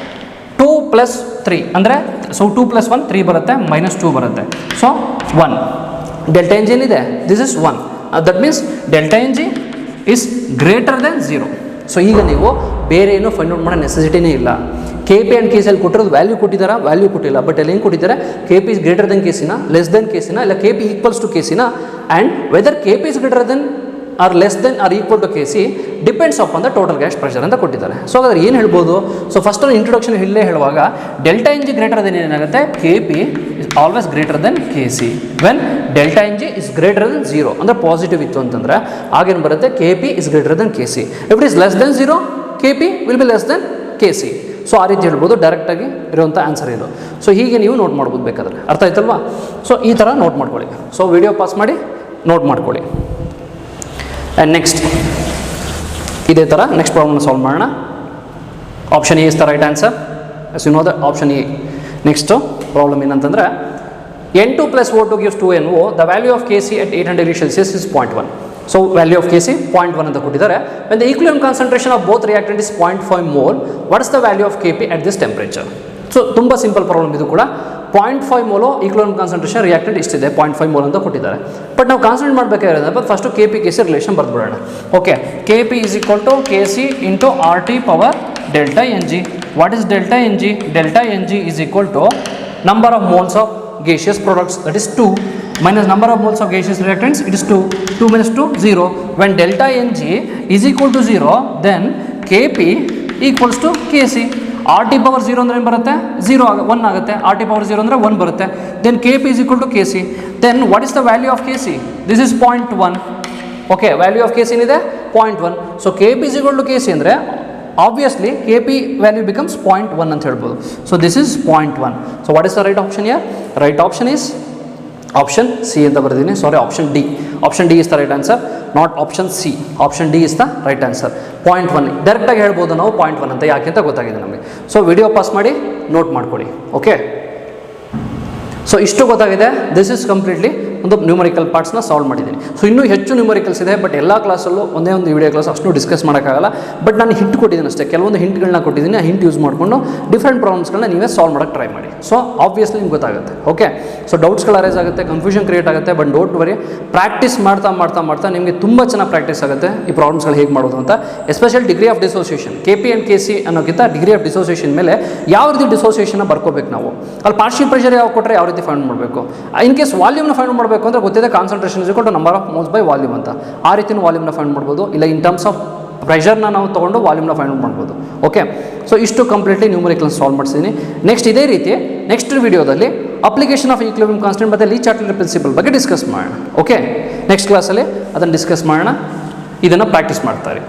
2 + 3 ಅಂದರೆ ಸೊ 2 + 1 3 ಬರುತ್ತೆ, -2 ಬರುತ್ತೆ. ಸೊ 1 ಡೆಲ್ಟಾ Ng ಏನಿದೆ? This is 1. That means delta Ng is greater than 0. So ಈಗ ನೀವು ಬೇರೆ ಏನೋ find out ಮಾಡೋ ನೆಸೆಸಿಟಿನೇ ಇಲ್ಲ. Kp ಆ್ಯಂಡ್ Kc ಅಲ್ಲಿ ಕೊಟ್ಟಿರೋದು ವ್ಯಾಲ್ಯೂ ಕೊಟ್ಟಿದ್ದಾರಾ? ವ್ಯಾಲ್ಯೂ ಕೊಟ್ಟಿಲ್ಲ. ಬಟ್ ಅಲ್ಲಿ ಏನು ಕೊಟ್ಟಿದ್ದಾರೆ? Kp ಇಸ್ ಗ್ರೇಟರ್ ದೆನ್ Kcನ, ಲೆಸ್ ದೆನ್ Kcನ, ಇಲ್ಲ Kp ಈಕ್ವಲ್ಸ್ ಟು Kcನ, and whether Kp is greater than or less than or equal to Kc depends upon the total gas pressure ಅಂತ ಕೊಟ್ಟಿದ್ದಾರೆ. ಸೊ ಹಾಗಾದ್ರೆ ಏನು ಹೇಳ್ಬೋದು? ಸೊ ಫಸ್ಟ್ ಇಂಟ್ರೊಡಕ್ಷನ್ ಇಲ್ಲೇ ಹೇಳುವಾಗ ಡೆಲ್ಟಾ Ng ಗ್ರೇಟರ್ ದೆನ್ ಏನಾಗುತ್ತೆ? Kp is always greater than Kc. When delta Ng is greater than 0 ಅಂದರೆ positive ಇತ್ತು ಅಂತಂದರೆ ಆಗೇನು ಬರುತ್ತೆ? Kp is greater than Kc. If it is less than 0, Kp will be less than Kc. So ಆ ರೀತಿ ಹೇಳ್ಬೋದು, ಡೈರೆಕ್ಟಾಗಿ ಇರುವಂಥ ಆನ್ಸರ್ ಇದು. ಸೊ ಹೀಗೆ ನೀವು ನೋಟ್ ಮಾಡ್ಬೋದು ಬೇಕಾದ್ರೆ, ಅರ್ಥ ಆಯ್ತಲ್ವಾ? ಸೊ ಈ ಥರ ನೋಟ್ ಮಾಡ್ಕೊಳ್ಳಿ. ಸೊ ವಿಡಿಯೋ ಪಾಸ್ ಮಾಡಿ ನೋಟ್ ಮಾಡ್ಕೊಳ್ಳಿ. ಆ್ಯಂಡ್ ನೆಕ್ಸ್ಟ್ ಇದೇ ಥರ ನೆಕ್ಸ್ಟ್ ಪ್ರಾಬ್ಲಮ್ನ ಸಾಲ್ವ್ ಮಾಡೋಣ. Option A is the right answer. Yes you know the option A. Next problem ಏನಂತಂದರೆ N2 + O2 gives 2NO, the value of Kc at 800 degree Celsius is 0.1. So value of Kc 0.1 ಅಂತ ಕೊಟ್ಟಿದ್ದಾರೆ. When the equilibrium concentration of both reactant is 0.5 mole, what is the value of Kp at this temperature? So ತುಂಬ simple problem ಇದು ಕೂಡ. 0.5 mole equilibrium concentration reactant ಇಷ್ಟಿದೆ, 0.5 mole ಅಂತ ಕೊಟ್ಟಿದ್ದಾರೆ. But ನಾವು concentrate ಮಾಡಬೇಕಾಗಿರೋದು ಫಸ್ಟು Kp Kc ರಿಲೇಷನ್ ಬರ್ದ್ಬಿಡೋಣ. Okay, Kp is equal to Kc into RT power delta Ng. What is delta Ng? Delta Ng is equal to number of moles of gaseous products, that is 2, minus number of moles of gaseous reactants, it is 2. 2 minus 2, 0. When delta Ng is equal to 0, then Kp equals to Kc. RT power 0 ಅಂದರೆ ಏನು ಬರುತ್ತೆ? 0 1 ಆಗುತ್ತೆ. RT power 0 ಅಂದರೆ 1 ಬರುತ್ತೆ. Then Kp is equal to Kc. Then what is the value of Kc? This is 0.1. Okay, value of Kc ಏನಿದೆ? 0.1. So Kp is equal to Kc ಅಂದರೆ obviously Kp value becomes 0.1 ಅಂತ ಹೇಳ್ಬೋದು. So this is 0.1. So what is the right option here? Right option is option C ಅಂತ ಬರ್ತೀನಿ. Sorry, option D. Option D is the right answer, not option C. Option D is the right answer. 0.1 ಡೈರೆಕ್ಟಾಗಿ ಹೇಳ್ಬೋದು ನಾವು 0.1 ಅಂತ, ಯಾಕೆ ಅಂತ ಗೊತ್ತಾಗಿದೆ ನಮಗೆ. ಸೊ ವಿಡಿಯೋ ಪಾಸ್ ಮಾಡಿ ನೋಟ್ ಮಾಡ್ಕೊಳ್ಳಿ. ಓಕೆ, ಸೊ ಇಷ್ಟು ಗೊತ್ತಾಗಿದೆ. ದಿಸ್ ಇಸ್ ಕಂಪ್ಲೀಟ್ಲಿ ಒಂದು ನ್ಯೂಮರಿಕಲ್ ಪಾರ್ಟ್ಸ್ನ ಸಾಲ್ವ್ ಮಾಡಿದ್ದೀನಿ. ಸೊ ಇನ್ನೂ ಹೆಚ್ಚು ನ್ಯೂಮರಿಕಲ್ಸ್ ಇದೆ, ಬಟ್ ಎಲ್ಲ ಕ್ಲಾಸಲ್ಲೂ ಒಂದೇ ಒಂದು ವಿಡಿಯೋ ಕ್ಲಾಸ್ ಅಷ್ಟು ಡಿಸ್ಕಸ್ ಮಾಡೋಕ್ಕಾಗಲ್ಲ. ಬಟ್ ನಾನು ಹಿಂಟ್ ಕೊಟ್ಟಿದ್ದೀನಿ ಅಷ್ಟೇ, ಕೆಲವೊಂದು ಹಿಂಟ್ಗಳನ್ನ ಕೊಟ್ಟಿದ್ದೀನಿ. ಆ ಹಿಂಟ್ ಯೂಸ್ ಮಾಡಿಕೊಂಡು ಡಿಫ್ರೆಂಟ್ ಪ್ರಾಬ್ಲಮ್ಸ್ಗಳನ್ನ ನೀವೇ ಸಾಲ್ವ್ ಮಾಡೋಕ್ಕೆ ಟ್ರೈ ಮಾಡಿ. ಸೊ ಆಬ್ವಿಯಸ್ಲಿ ನಿಮ್ಗೆ ಗೊತ್ತಾಗುತ್ತೆ. ಓಕೆ, ಸೊ ಡೌಟ್ಸ್ಗಳು ಅರೈಸ್ ಆಗುತ್ತೆ, ಕನ್ಫ್ಯೂಷನ್ ಕ್ರಿಯೇಟ್ ಆಗುತ್ತೆ. ಬಟ್ ಡೋಂಟ್ ವರಿ, ಪ್ರಾಕ್ಟೀಸ್ ಮಾಡ್ತಾ ನಿಮಗೆ ತುಂಬ ಚೆನ್ನಾಗಿ ಪ್ರಾಕ್ಟೀಸ್ ಆಗುತ್ತೆ ಈ ಪ್ರಾಬ್ಲಮ್ಸ್ಗಳು ಹೇಗೆ ಮಾಡೋದು ಅಂತ. Especial degree of dissociation, KP and KC ಅನ್ನೋಕ್ಕಿಂತ ಡಿಗ್ರಿ ಆಫ್ ಡಿಸೋಸಿಯೇಷನ್ ಮೇಲೆ ಯಾವ ರೀತಿ ಡಿಸೋಸಿಯೇಷನ್ನ ಬರ್ಕೋಬೇಕು ನಾವು, ಅಲ್ಲಿ ಪಾರ್ಷಿಯಲ್ ಪ್ರೆಷರ್ ಯಾವ ಕೊಟ್ಟರೆ ಯಾವ ರೀತಿ ಫೈಂಡ್ ಮಾಡಬೇಕು. ಇನ್ ಕೇಸ್ ವಾಲ್ಯೂಮ್ನ ಫೈಂಡ್ ಮಾಡಬೇಕು ಅಂದರೆ ಗೊತ್ತಿದೆ, concentration is equal to number of moles by volume ಅಂತ. ಆ ರೀತಿಯೂ ವಾಲ್ಯೂಮ್ನ ಫೈಂಡ್ ಮಾಡ್ಬೋದು, ಇಲ್ಲ ಇನ್ ಟರ್ಮ್ಸ್ ಆಫ್ ಪ್ರೆಷರ್ನ ನಾವು ತೊಗೊಂಡು ವಾಲ್ಯೂಮ್ನ ಫೈಂಡ್ ಮಾಡ್ಬೋದು. ಓಕೆ, ಸೊ ಇಷ್ಟು ಕಂಪ್ಲೀಟ್ಲಿ ನ್ಯೂಮರಿಕಲ್ ಸಾಲ್ವ್ ಮಾಡಿಸಿದ್ದೀನಿ. ನೆಕ್ಸ್ಟ್ ಇದೇ ರೀತಿ ನೆಕ್ಸ್ಟ್ ವಿಡಿಯೋದಲ್ಲಿ ಅಪ್ಲಿಕೇಶನ್ ಆಫ್ ಈಕ್ವಿಲಿಬ್ರಿಯಂ ಕಾನ್ಸ್ಟೆಂಟ್ ಮತ್ತು ಲೀ ಚಾರ್ಟರ್ ಪ್ರಿನ್ಸಿಪಲ್ ಬಗ್ಗೆ ಡಿಸ್ಕಸ್ ಮಾಡೋಣ. ಓಕೆ, ನೆಕ್ಸ್ಟ್ ಕ್ಲಾಸಲ್ಲಿ ಅದನ್ನು ಡಿಸ್ಕಸ್ ಮಾಡೋಣ. ಇದನ್ನು ಪ್ರಾಕ್ಟೀಸ್ ಮಾಡ್ತಾರೆ.